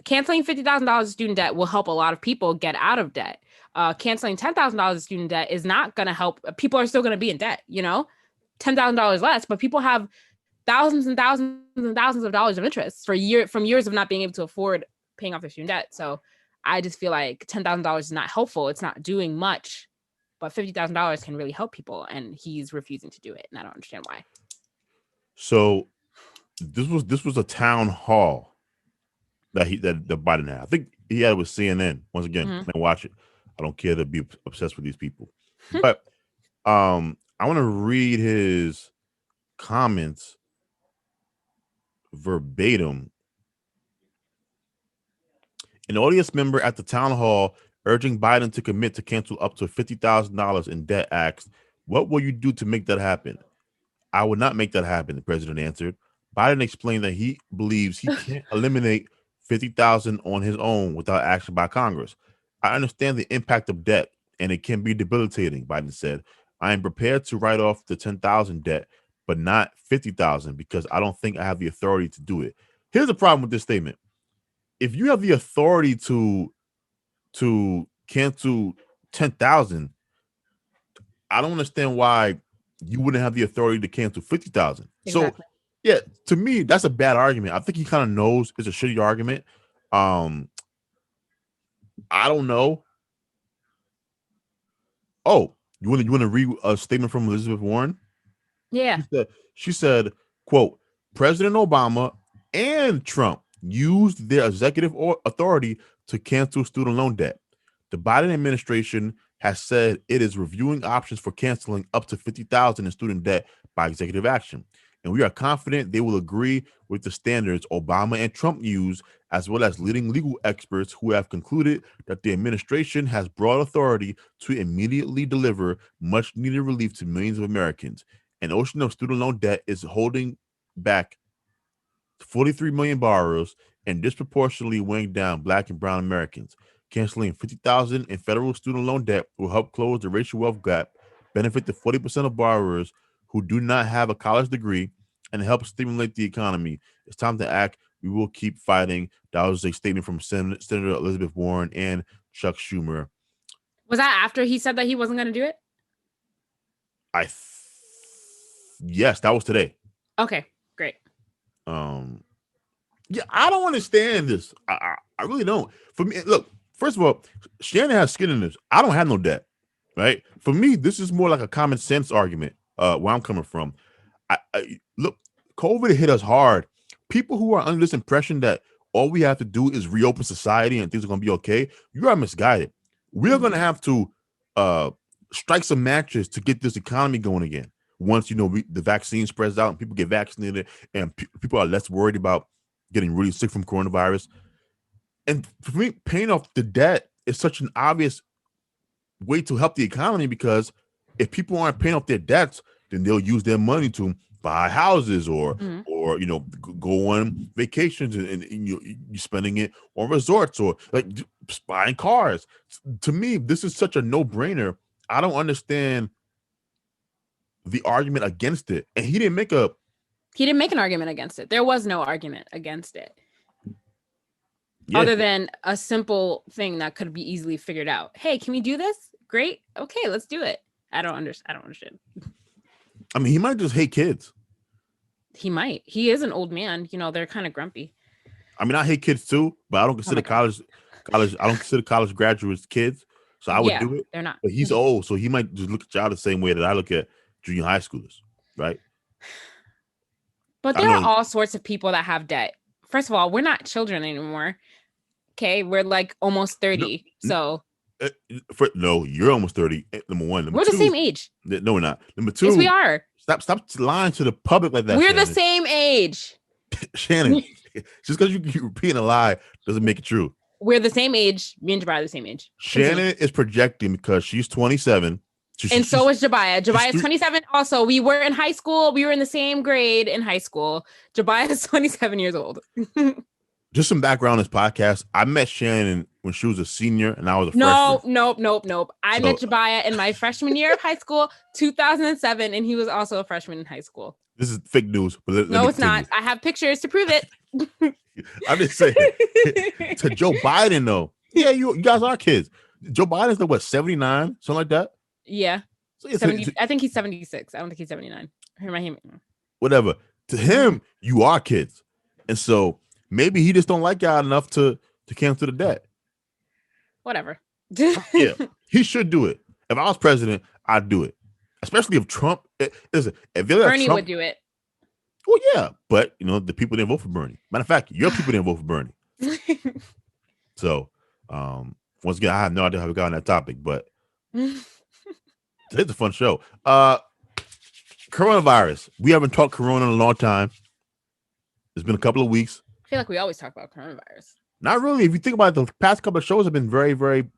B: canceling $50,000 of student debt will help a lot of people get out of debt. Canceling $10,000 of student debt is not going to help. People are still going to be in debt, $10,000 less, but people have thousands and thousands and thousands of dollars of interest from years of not being able to afford paying off their student debt. So I just feel like $10,000 is not helpful. It's not doing much, but $50,000 can really help people, and he's refusing to do it, and I don't understand why.
A: So this was a town hall that Biden had. I think he had it with CNN. Once again, I watch it. I don't care to be obsessed with these people, but I want to read his comments verbatim. An audience member at the town hall urging Biden to commit to cancel up to $50,000 in debt asked, "What will you do to make that happen?" "I would not make that happen," the president answered. Biden explained that he believes he can't eliminate 50,000 on his own without action by Congress. "I understand the impact of debt, and it can be debilitating," Biden said. "I am prepared to write off the 10,000 debt, but not 50,000 because I don't think I have the authority to do it." Here's the problem with this statement. If you have the authority to cancel 10,000, I don't understand why you wouldn't have the authority to cancel 50,000. Exactly. So yeah, to me, that's a bad argument. I think he kind of knows it's a shitty argument. I don't know. Oh, you want to read a statement from Elizabeth Warren?
B: Yeah.
A: She said, quote, "President Obama and Trump used their executive authority to cancel student loan debt. The Biden administration has said it is reviewing options for canceling up to 50,000 in student debt by executive action, and we are confident they will agree with the standards Obama and Trump use, as well as leading legal experts who have concluded that the administration has broad authority to immediately deliver much needed relief to millions of Americans. An ocean of student loan debt is holding back 43 million borrowers and disproportionately weighing down Black and brown Americans. Canceling 50,000 in federal student loan debt will help close the racial wealth gap, benefit the 40% of borrowers who do not have a college degree, and help stimulate the economy. It's time to act. We will keep fighting." That was a statement from Senator Elizabeth Warren and Chuck Schumer.
B: Was that after he said that he wasn't going to do it?
A: Yes, that was today.
B: Okay, great.
A: Yeah, I don't understand this. I really don't. For me, look, first of all, Shannon has skin in this. I don't have no debt, right? For me, this is more like a common sense argument. Where I'm coming from. Look, COVID hit us hard. People who are under this impression that all we have to do is reopen society and things are going to be okay, you are misguided. we're going to have to strike some matches to get this economy going again. Once, the vaccine spreads out and people get vaccinated and people are less worried about getting really sick from coronavirus. And for me, paying off the debt is such an obvious way to help the economy, because if people aren't paying off their debts, then they'll use their money to buy houses or go on vacations, and you're spending it on resorts or like buying cars. To me, this is such a no-brainer. I don't understand the argument against it. And he didn't make
B: an argument against it. There was no argument against it. Yeah. Other than a simple thing that could be easily figured out. Hey, can we do this? Great. Okay, let's do it. I don't understand.
A: I mean, he might just hate kids.
B: He might. He is an old man. They're kind of grumpy.
A: I mean, I hate kids too, but I don't consider college. I don't consider college graduates kids. So I would do it.
B: They're not.
A: But he's old, so he might just look at y'all the same way that I look at junior high schoolers, right?
B: But there are all sorts of people that have debt. First of all, we're not children anymore. Okay, we're like almost 30. No,
A: no, you're almost 30. Number one. Number
B: we're
A: two,
B: the same age.
A: No, we're not. Number two,
B: yes, we are.
A: Stop lying to the public like that.
B: We're Shannon. The same age.
A: Shannon, just because you keep repeating a lie doesn't make it true.
B: We're the same age. Me and Jabaya are the same age.
A: Shannon is projecting because she's 27.
B: And so is Jabaya. Jabaya is 27 also. We were in high school. We were in the same grade in high school. Jabaya is 27 years old.
A: Just some background on this podcast. I met Shannon when she was a senior and I was a freshman.
B: Nope. I met Jabaya in my freshman year of high school, 2007, and he was also a freshman in high school.
A: This is fake news. But
B: no, it's not. I have pictures to prove it.
A: I'm just saying. To Joe Biden, though. Yeah, you guys are kids. Joe Biden's what, 79? Something like that?
B: Yeah. So 70, I think he's 76. I don't think he's 79.
A: Whatever. To him, you are kids. And so maybe he just don't like y'all enough to cancel the debt.
B: Whatever.
A: Yeah, he should do it. If I was president, I'd do it. Especially if Trump. Listen, if
B: Bernie
A: Trump,
B: would do it.
A: Well, yeah, but the people didn't vote for Bernie. Matter of fact, your people didn't vote for Bernie. So, once again, I have no idea how we got on that topic, but it's a fun show. Coronavirus. We haven't talked corona in a long time. It's been a couple of weeks.
B: I feel like we always talk about coronavirus.
A: Not really. If you think about it, the past couple of shows have been very, very,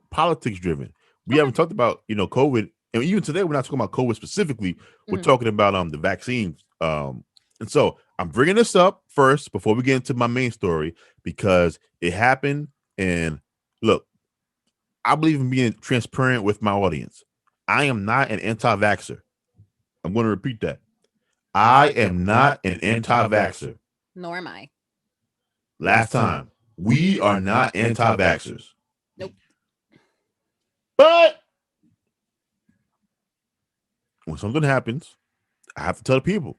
A: politics driven. We haven't talked about, COVID. And even today, we're not talking about COVID specifically. We're talking about the vaccines. And so I'm bringing this up first before we get into my main story because it happened. And look, I believe in being transparent with my audience. I am not an anti-vaxxer. I'm going to repeat that. I am not an anti-vaxxer.
B: Nor am I.
A: Last time, we are not anti-vaxxers.
B: Nope.
A: But when something happens, I have to tell the people.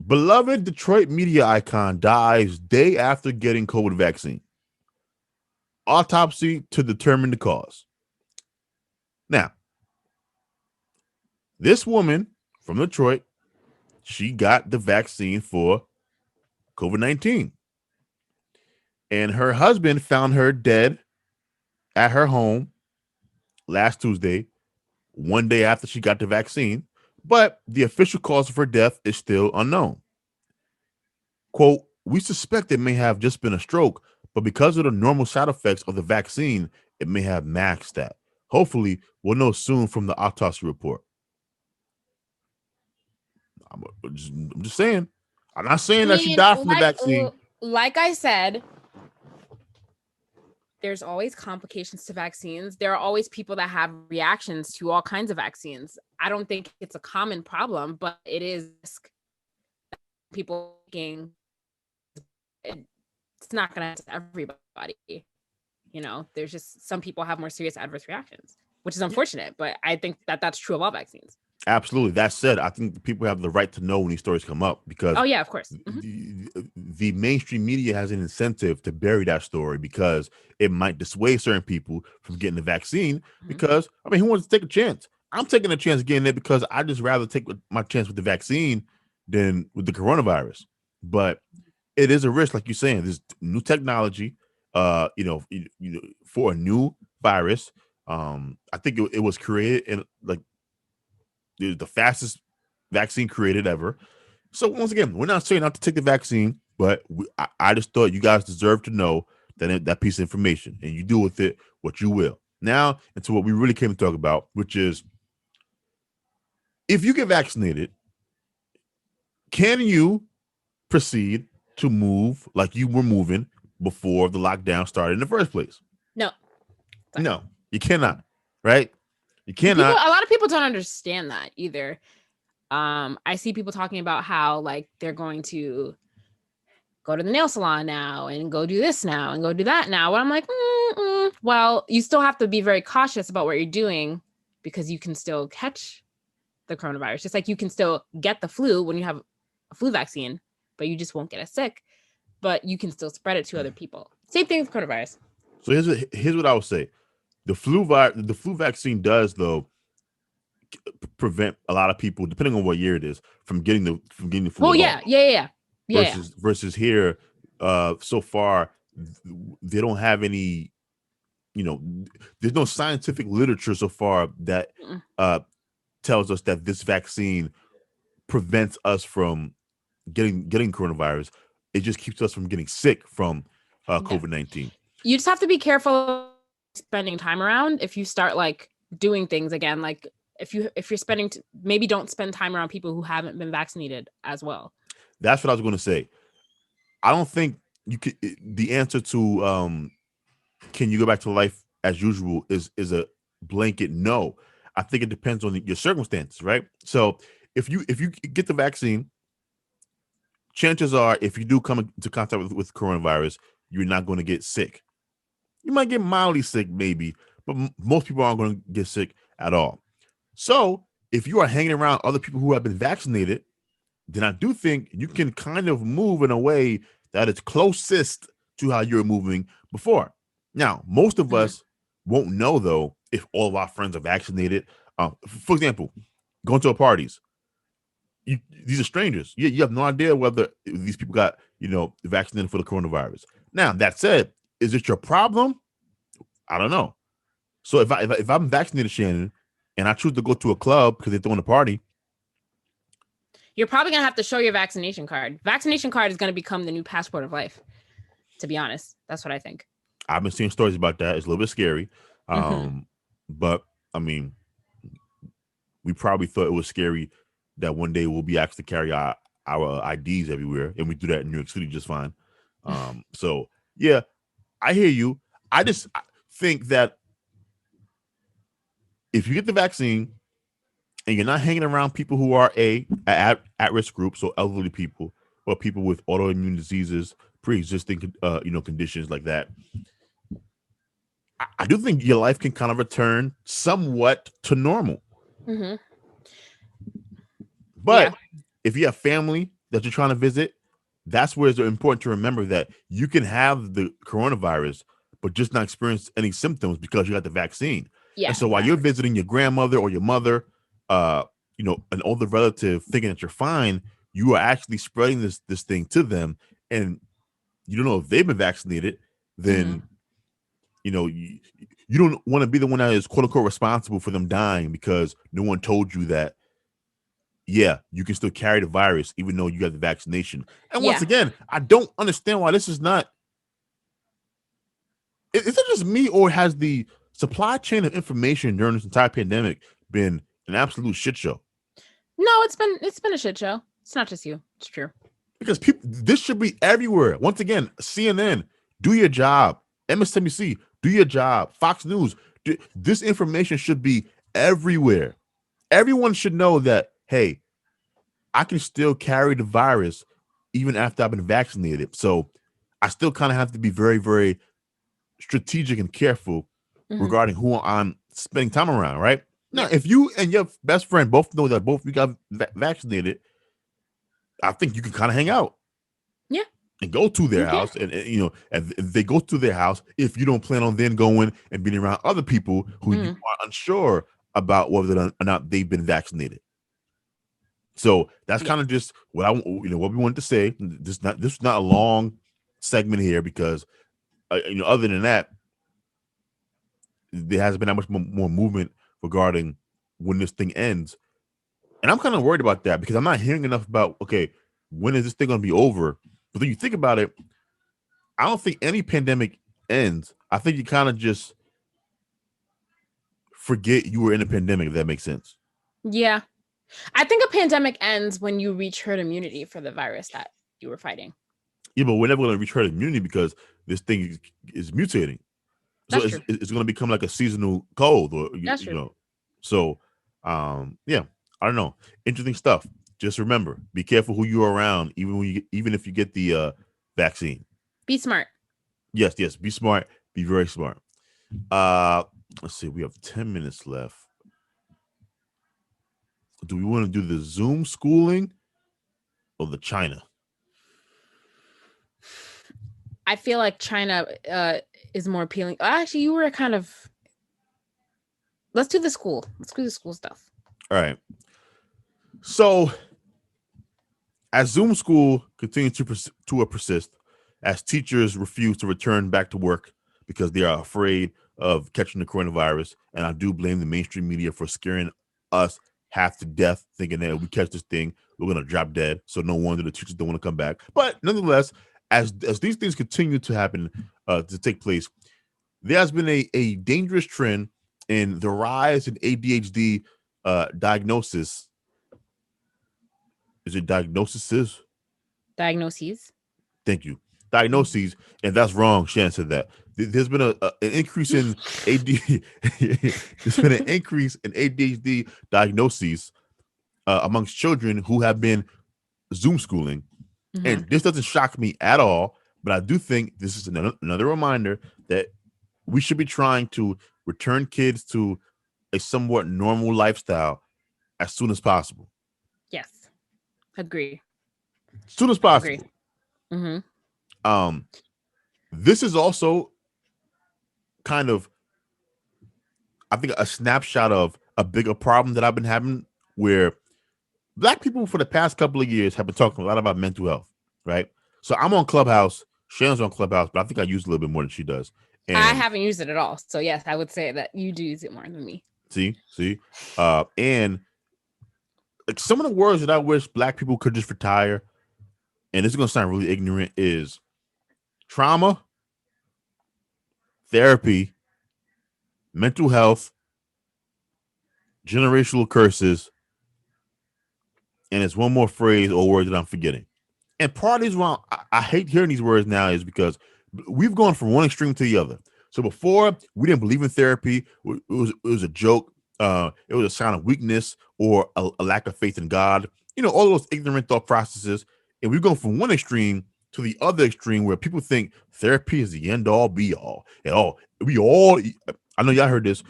A: Beloved Detroit media icon dies day after getting COVID vaccine. Autopsy to determine the cause. Now, this woman from Detroit, she got the vaccine for COVID-19. And her husband found her dead at her home last Tuesday, one day after she got the vaccine. But the official cause of her death is still unknown. Quote, we suspect it may have just been a stroke, but because of the normal side effects of the vaccine, it may have maxed that. Hopefully, we'll know soon from the autopsy report. I'm just saying. I'm not saying that she died from the vaccine.
B: Like I said, there's always complications to vaccines. There are always people that have reactions to all kinds of vaccines. I don't think it's a common problem, but it is people thinking it's not going to everybody. There's just some people have more serious adverse reactions, which is unfortunate, but I think that that's true of all vaccines.
A: Absolutely. That said, I think people have the right to know when these stories come up because
B: oh yeah, of course.
A: The mainstream media has an incentive to bury that story because it might dissuade certain people from getting the vaccine because who wants to take a chance? I'm taking a chance getting it because I just rather take my chance with the vaccine than with the coronavirus. But it is a risk, like you're saying. There's new technology for a new virus. I think it was created in like the fastest vaccine created ever. So once again, we're not saying not to take the vaccine, but I just thought you guys deserve to know that piece of information, and you do with it what you will. Now into what we really came to talk about, which is if you get vaccinated, can you proceed to move like you were moving before the lockdown started in the first place?
B: No. Sorry.
A: No, you cannot. Right? You
B: A
A: cannot.
B: lot of people don't understand that either. I see people talking about how like they're going to go to the nail salon now and go do this now and go do that now. Well, I'm like, well, you still have to be very cautious about what you're doing because you can still catch the coronavirus. Just like you can still get the flu when you have a flu vaccine, but you just won't get as sick. But you can still spread it to other people. Same thing with coronavirus.
A: So here's what I would say: the flu vaccine does though prevent a lot of people, depending on what year it is, from getting the flu.
B: Oh yeah.
A: Versus here, so far they don't have any. There's no scientific literature so far that tells us that this vaccine prevents us from getting coronavirus. It just keeps us from getting sick from COVID-19.
B: You just have to be careful spending time around if you start like doing things again. Like if you're spending, maybe don't spend time around people who haven't been vaccinated as well.
A: That's what I was going to say. I don't think you could. The answer to can you go back to life as usual is a blanket no. I think it depends on your circumstances, right? So if you get the vaccine, chances are if you do come into contact with coronavirus, you're not going to get sick. You might get mildly sick, maybe, but most people aren't going to get sick at all. So if you are hanging around other people who have been vaccinated, then I do think you can kind of move in a way that is closest to how you were moving before. Now, most of us won't know, though, if all of our friends are vaccinated. For example, going to parties. These are strangers. You have no idea whether these people got, vaccinated for the coronavirus. Now, that said, is it your problem? I don't know. So if I'm vaccinated, Shannon, and I choose to go to a club because they're throwing a party,
B: you're probably going to have to show your vaccination card. Vaccination card is going to become the new passport of life, to be honest. That's what I think.
A: I've been seeing stories about that. It's a little bit scary. But, I mean, we probably thought it was scary that one day we'll be asked to carry our IDs everywhere, and we do that in New York City just fine. So, yeah, I hear you. I think that if you get the vaccine and you're not hanging around people who are at-risk groups, so elderly people or people with autoimmune diseases, pre-existing conditions like that, I do think your life can kind of return somewhat to normal. But if you have family that you're trying to visit, that's where it's important to remember that you can have the coronavirus, but just not experience any symptoms because you got the vaccine. Yeah, and so while you're visiting your grandmother or your mother, an older relative thinking that you're fine, you are actually spreading this thing to them, and you don't know if they've been vaccinated. Then you don't want to be the one that is quote unquote responsible for them dying because no one told you that. Yeah, you can still carry the virus even though you got the vaccination. And once again, I don't understand why this is not. Is it just me, or has the supply chain of information during this entire pandemic been an absolute shit show?
B: No, it's been a shit show. It's not just you. It's true.
A: Because this should be everywhere. Once again, CNN, do your job. MSNBC, do your job. Fox News, this information should be everywhere. Everyone should know that, hey, I can still carry the virus even after I've been vaccinated. So I still kind of have to be very, very strategic and careful regarding who I'm spending time around, right? Now, if you and your best friend both know that both of you got vaccinated, I think you can kind of hang out. Yeah. And go to their house. And if they go to their house, if you don't plan on then going and being around other people who you are unsure about whether or not they've been vaccinated. So that's kind of just what what we wanted to say. This is not a long segment here because other than that, there hasn't been that much more movement regarding when this thing ends. And I'm kind of worried about that because I'm not hearing enough about, okay, when is this thing going to be over? But then you think about it, I don't think any pandemic ends. I think you kind of just forget you were in a pandemic, if that makes sense.
B: Yeah. I think a pandemic ends when you reach herd immunity for the virus that you were fighting.
A: Yeah, but we're never going to reach herd immunity because this thing is mutating. So
B: That's true.
A: it's going to become like a seasonal cold, or
B: That's true.
A: So, yeah, I don't know. Interesting stuff. Just remember, be careful who you're around, even if you get the vaccine.
B: Be smart.
A: Yes, yes. Be smart. Be very smart. Uh, let's see. We have 10 minutes left. Do we want to do the Zoom schooling or the China?
B: I feel like China is more appealing. Actually, you were kind of. Let's do the school. Let's do the school stuff.
A: All right. So, as Zoom school continues to persist, as teachers refuse to return back to work because they are afraid of catching the coronavirus, and I do blame the mainstream media for scaring us half to death, thinking that if we catch this thing, we're gonna drop dead. So no wonder the teachers don't want to come back. But nonetheless, as these things continue to happen, to take place, there has been a dangerous trend in the rise in ADHD diagnosis. Is it diagnoses?
B: Diagnoses.
A: Thank you. Diagnoses, and that's wrong. Shannon said that. There's been an increase in AD. There's been an increase in ADHD diagnoses amongst children who have been Zoom schooling, and this doesn't shock me at all. But I do think this is another reminder that we should be trying to return kids to a somewhat normal lifestyle as soon as possible.
B: Yes. Agree.
A: As soon as possible.
B: Mm-hmm.
A: This is also kind of, I think, a snapshot of a bigger problem that I've been having, where Black people for the past couple of years have been talking a lot about mental health, right? So I'm on Clubhouse. Shannon's on Clubhouse, but I think I use a little bit more than she does. And
B: I haven't used it at all. So yes, I would say that you do use it more than me.
A: See, and like some of the words that I wish Black people could just retire, and this is gonna sound really ignorant, is trauma, therapy, mental health, generational curses, and it's one more phrase or word that I'm forgetting. And part of this why I hate hearing these words now is because we've gone from one extreme to the other. So before, we didn't believe in therapy. It was a joke. It was a sign of weakness or a lack of faith in God. All those ignorant thought processes. And we've gone from one extreme to the other extreme, where people think therapy is the end all be all. And I know y'all heard this.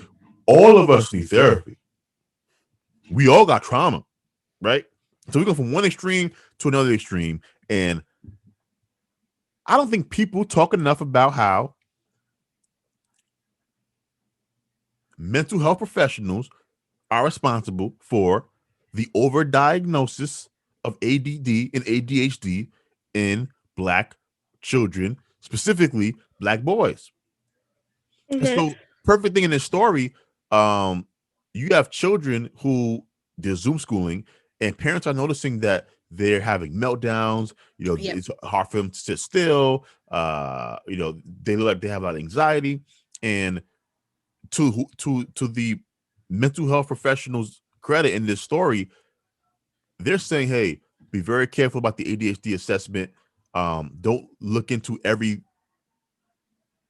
A: All of us need therapy. We all got trauma, right? So we go from one extreme to another extreme. And I don't think people talk enough about how mental health professionals are responsible for the overdiagnosis of ADD and ADHD in Black children, specifically Black boys. And so, perfect thing in this story, you have children who they're Zoom schooling, and parents are noticing that they're having meltdowns. It's hard for them to sit still. They look like they have a lot of anxiety, and to the mental health professionals' credit in this story, they're saying, "Hey, be very careful about the ADHD assessment. Don't look into every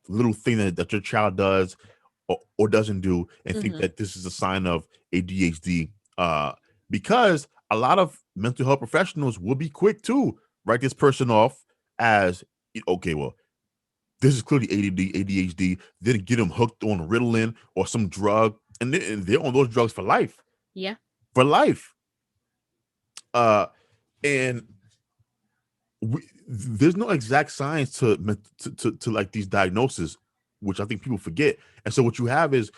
A: little thing that your child does or doesn't do, and think that this is a sign of ADHD." Because a lot of mental health professionals will be quick to write this person off as, okay, well, this is clearly ADHD. Then get them hooked on Ritalin or some drug, and they're on those drugs for life.
B: Yeah,
A: for life. And there's no exact science to like these diagnoses, which I think people forget. And so what you have is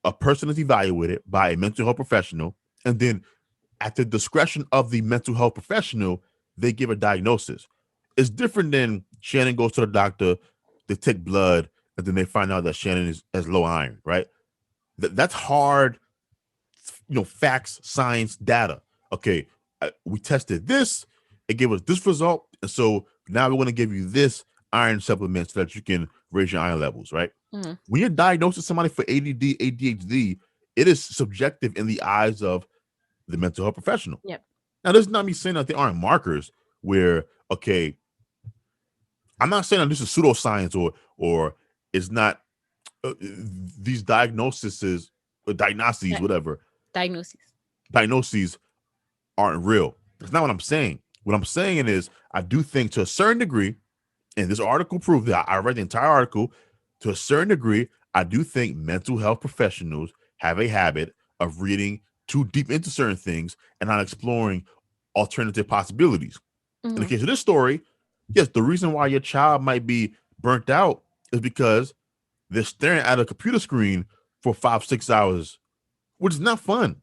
A: a person is evaluated by a mental health professional, and then at the discretion of the mental health professional, they give a diagnosis. It's different than Shannon goes to the doctor, they take blood, and then they find out that Shannon has low iron, right? That's hard, facts, science, data. Okay, we tested this, it gave us this result, and so now we're going to give you this iron supplement so that you can raise your iron levels, right?
B: Mm-hmm.
A: When you're diagnosing somebody for ADD, ADHD, it is subjective in the eyes of the mental health professional.
B: Yep.
A: Now, this is not me saying that there aren't markers where, okay, I'm not saying that this is pseudoscience or it's not these diagnoses or diagnoses, whatever. Diagnoses aren't real. That's not what I'm saying. What I'm saying is I do think to a certain degree, and this article proved that I read the entire article, to a certain degree, I do think mental health professionals have a habit of reading too deep into certain things and not exploring alternative possibilities.
B: Mm-hmm.
A: In the case of this story, yes, the reason why your child might be burnt out is because they're staring at a computer screen for 5-6 hours, which is not fun.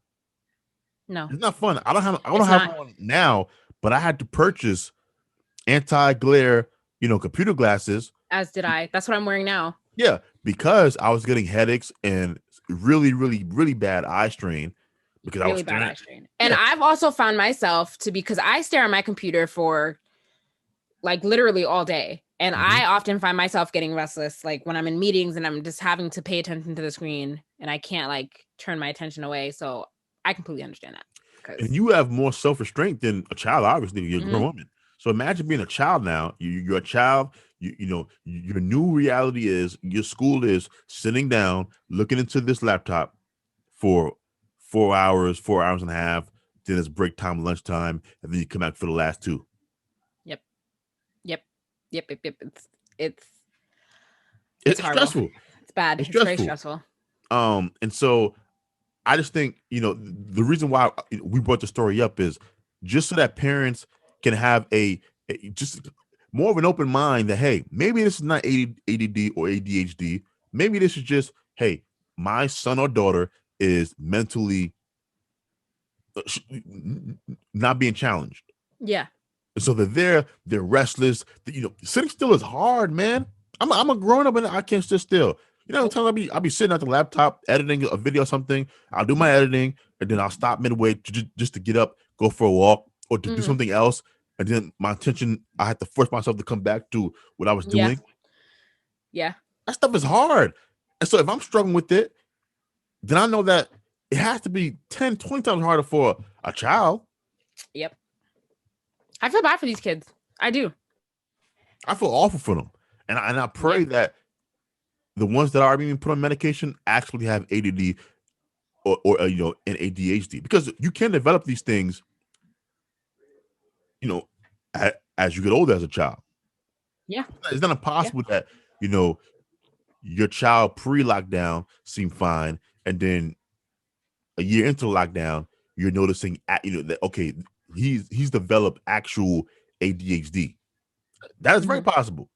B: No,
A: it's not fun. I don't have one now, but I had to purchase anti-glare, computer glasses.
B: As did I. That's what I'm wearing now.
A: Yeah, because I was getting headaches and really, really, really bad eye strain. Because
B: really bad eye strain. And I've also found myself because I stare at my computer for like literally all day. And I often find myself getting restless, like when I'm in meetings and I'm just having to pay attention to the screen and I can't like turn my attention away. So I completely understand that.
A: And you have more self-restraint than a child, obviously. You're a grown woman. So imagine being a child now. You're a child. Your new reality is your school is sitting down, looking into this laptop for 4 hours, 4 hours and a half. Then it's break time, lunchtime, and then you come back for the last 2.
B: Yep.
A: It's stressful.
B: It's bad. It's very stressful.
A: And so I just think, the reason why we brought the story up is just so that parents can have a just more of an open mind that, hey, maybe this is not ADD or ADHD. Maybe this is just, hey, my son or daughter is mentally not being challenged.
B: Yeah.
A: So they're restless. Sitting still is hard, man. I'm a grown up and I can't sit still. I'll be sitting at the laptop editing a video or something. I'll do my editing and then I'll stop midway just to get up, go for a walk, or to do something else. And then my attention, I had to force myself to come back to what I was doing.
B: Yeah.
A: That stuff is hard. And so if I'm struggling with it, then I know that it has to be 10, 20 times harder for a child.
B: Yep. I feel bad for these kids. I do.
A: I feel awful for them. And I pray that the ones that are being put on medication actually have ADD or and ADHD, because you can develop these things, as you get older as a child.
B: Yeah.
A: It's not impossible that, your child pre-lockdown seemed fine, and then a year into lockdown, you're noticing, that, okay, he's developed actual ADHD. That is very possible.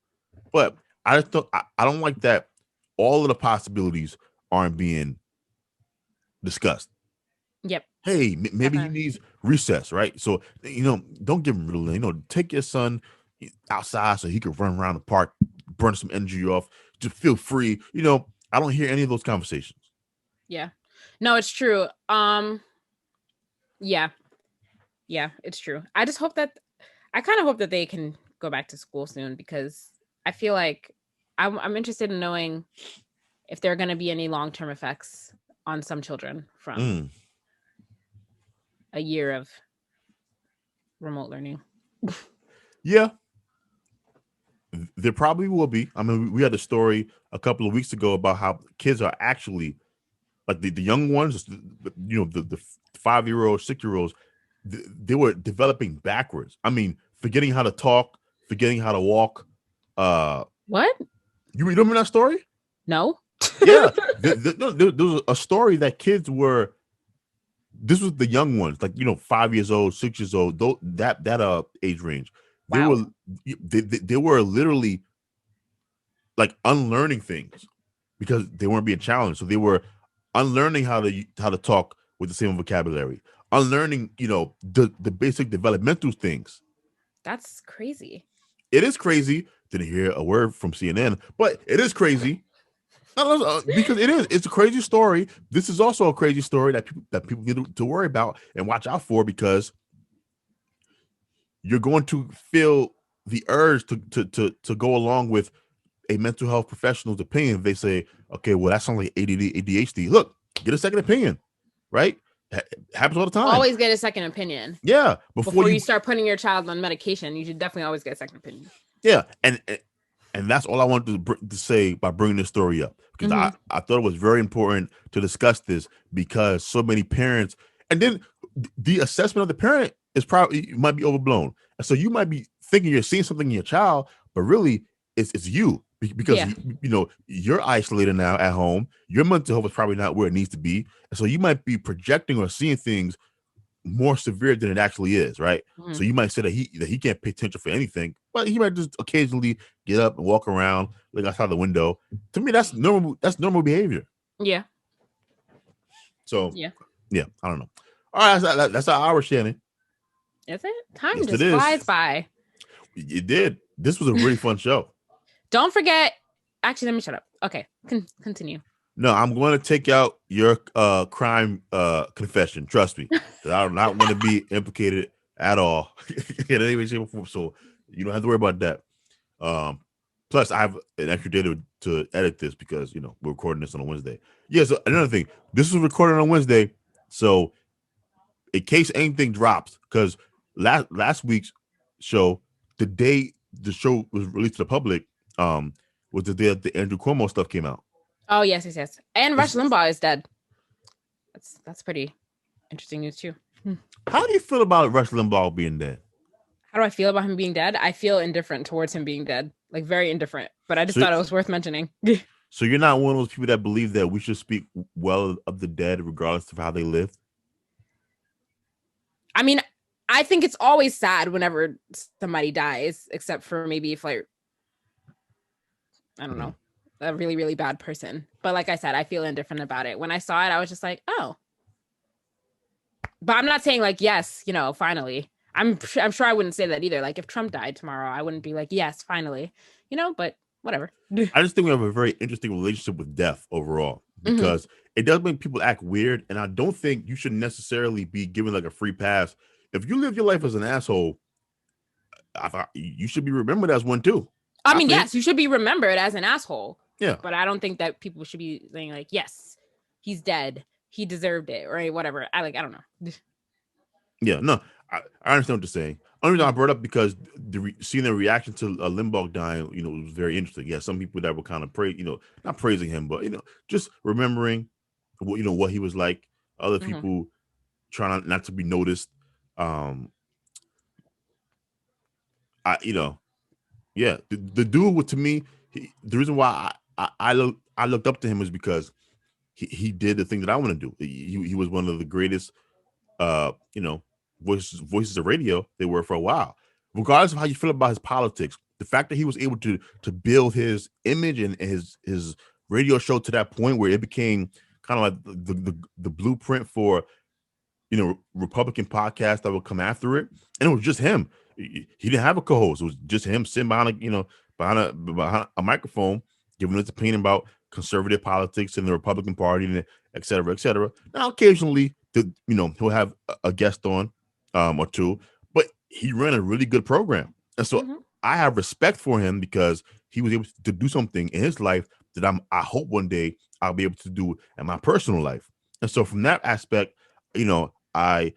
A: But I just I don't like that all of the possibilities aren't being discussed.
B: Yep.
A: Hey, maybe he needs recess, right? So, don't give him riddle. Take your son outside so he can run around the park, burn some energy off, just feel free. I don't hear any of those conversations.
B: Yeah. No, it's true. Yeah, it's true. I just hope that I kind of hope that they can go back to school soon, because I feel like I'm interested in knowing if there are going to be any long-term effects on some children from a year of remote learning.
A: Yeah, there probably will be. I mean, we had a story a couple of weeks ago about how kids are actually, like the young ones, the 5-year-olds, 6-year-olds, they were developing backwards. I mean, forgetting how to talk, forgetting how to walk.
B: What?
A: You remember that story?
B: No.
A: Yeah, there was a story that kids were. This was the young ones, like 5 years old, 6 years old, that age range.
B: Wow.
A: They were literally like unlearning things because they weren't being challenged. So they were unlearning how to talk with the same vocabulary, unlearning the basic developmental things.
B: That's crazy.
A: It is crazy, Didn't hear a word from CNN, but it is crazy. Because it's a crazy story. This is also a crazy story that people need to worry about and watch out for, because you're going to feel the urge to go along with a mental health professional's opinion. If they say, okay, well, that sounds like ADHD. Look, get a second opinion, right? Happens all the time.
B: Always get a second opinion.
A: Yeah.
B: Before you start putting your child on medication, you should definitely always get a second opinion.
A: Yeah. And that's all I wanted to say by bringing this story up, because I thought it was very important to discuss this, because so many parents, and then the assessment of the parent is probably might be overblown. And so you might be thinking you're seeing something in your child, but really it's you, because you're isolated now at home. Your mental health is probably not where it needs to be. And so you might be projecting or seeing things more severe than it actually is, right? So you might say that he can't pay attention for anything, but he might just occasionally get up and walk around, look outside the window. To me, that's normal. That's normal behavior.
B: Yeah.
A: So yeah, I don't know. All right, that's our hour, Shannon.
B: Is it? Time just flies by.
A: It did. This was a really fun show.
B: Don't forget. Actually, let me shut up. Okay, continue.
A: No, I'm going to take out your crime confession. Trust me. I do not want to be implicated at all in any way, shape, or form. So you don't have to worry about that. Plus, I have an extra day to edit this, because we're recording this on a Wednesday. Yeah. So another thing, this was recorded on Wednesday, so in case anything drops, because last week's show, the day the show was released to the public, was the day that the Andrew Cuomo stuff came out.
B: Oh yes. And Rush Limbaugh is dead. That's pretty interesting news too.
A: How do you feel about Rush Limbaugh being dead?
B: How do I feel about him being dead? I feel indifferent towards him being dead, like very indifferent. But I just thought it was worth mentioning.
A: So you're not one of those people that believe that we should speak well of the dead regardless of how they lived?
B: I mean, I think it's always sad whenever somebody dies, except for maybe if, like, I don't know, a really, really bad person. But like I said, I feel indifferent about it. When I saw it, I was just like, oh. But I'm not saying like, yes, finally. I'm sure I wouldn't say that either. Like if Trump died tomorrow, I wouldn't be like, yes, finally, but whatever.
A: I just think we have a very interesting relationship with death overall, because it does make people act weird. And I don't think you should necessarily be given like a free pass. If you live your life as an asshole, I thought you should be remembered as one too.
B: I mean, yes, you should be remembered as an asshole.
A: Yeah.
B: But I don't think that people should be saying like, yes, he's dead, he deserved it, or whatever. I don't know.
A: Yeah, no, I understand what you're saying. Only reason I brought up because seeing the reaction to Limbaugh dying, was very interesting. Yeah, some people that were kind of not praising him, but just remembering, what he was like. Other people trying not to be noticed. Yeah, the dude to me, the reason why I looked up to him is because he did the thing that I want to do. He was one of the greatest, voices of radio they were for a while. Regardless of how you feel about his politics, the fact that he was able to build his image and his radio show to that point where it became kind of like the blueprint for Republican podcasts that would come after it, and it was just him. He didn't have a co-host. It was just him sitting behind a microphone, giving his opinion about conservative politics in the Republican Party, and et cetera, et cetera. Now, occasionally, he'll have a guest on or two, but he ran a really good program. And so I have respect for him because he was able to do something in his life that I hope one day I'll be able to do in my personal life. And so from that aspect, I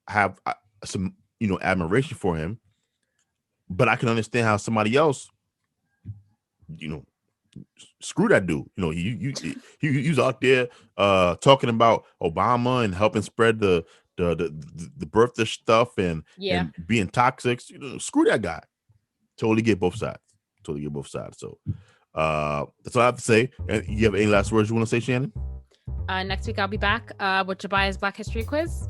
A: have some admiration for him, but I can understand how somebody else screw that dude. He was out there talking about Obama and helping spread the birther stuff and being toxic. Screw that guy. Totally get both sides. So that's all I have to say. And you have any last words you want to say, Shannon?
B: Next week I'll be back with Jabia's Black History quiz.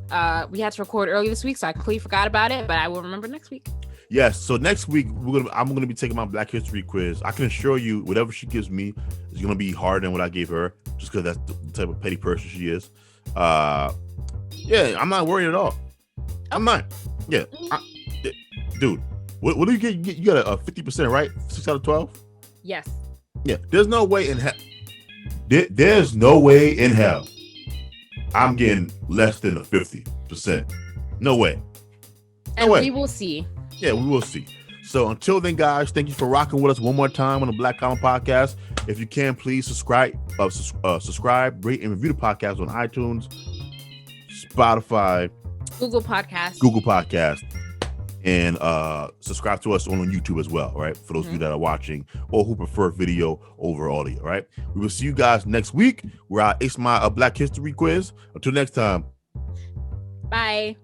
B: We had to record early this week, so I completely forgot about it, but I will remember next week. Yes,
A: so next week I'm gonna be taking my Black History quiz. I can assure you, whatever she gives me is gonna be harder than what I gave her, just because that's the type of petty person she is. Yeah, I'm not worried at all. I'm not. Yeah, dude, What do you get? You got a 50%, right? 6 out of 12.
B: Yes.
A: Yeah. There's no way in hell. There's no way in hell I'm getting less than a 50%. No way. No
B: And
A: way.
B: we will see.
A: Yeah, we will see. So until then, guys, thank you for rocking with us one more time on the Black Common Podcast. If you can, please subscribe, rate, and review the podcast on iTunes, Spotify,
B: Google Podcast,
A: and subscribe to us on YouTube as well, right? For those of you that are watching or who prefer video over audio, right? We will see you guys next week. We're It's My Black History Quiz. Until next time.
B: Bye.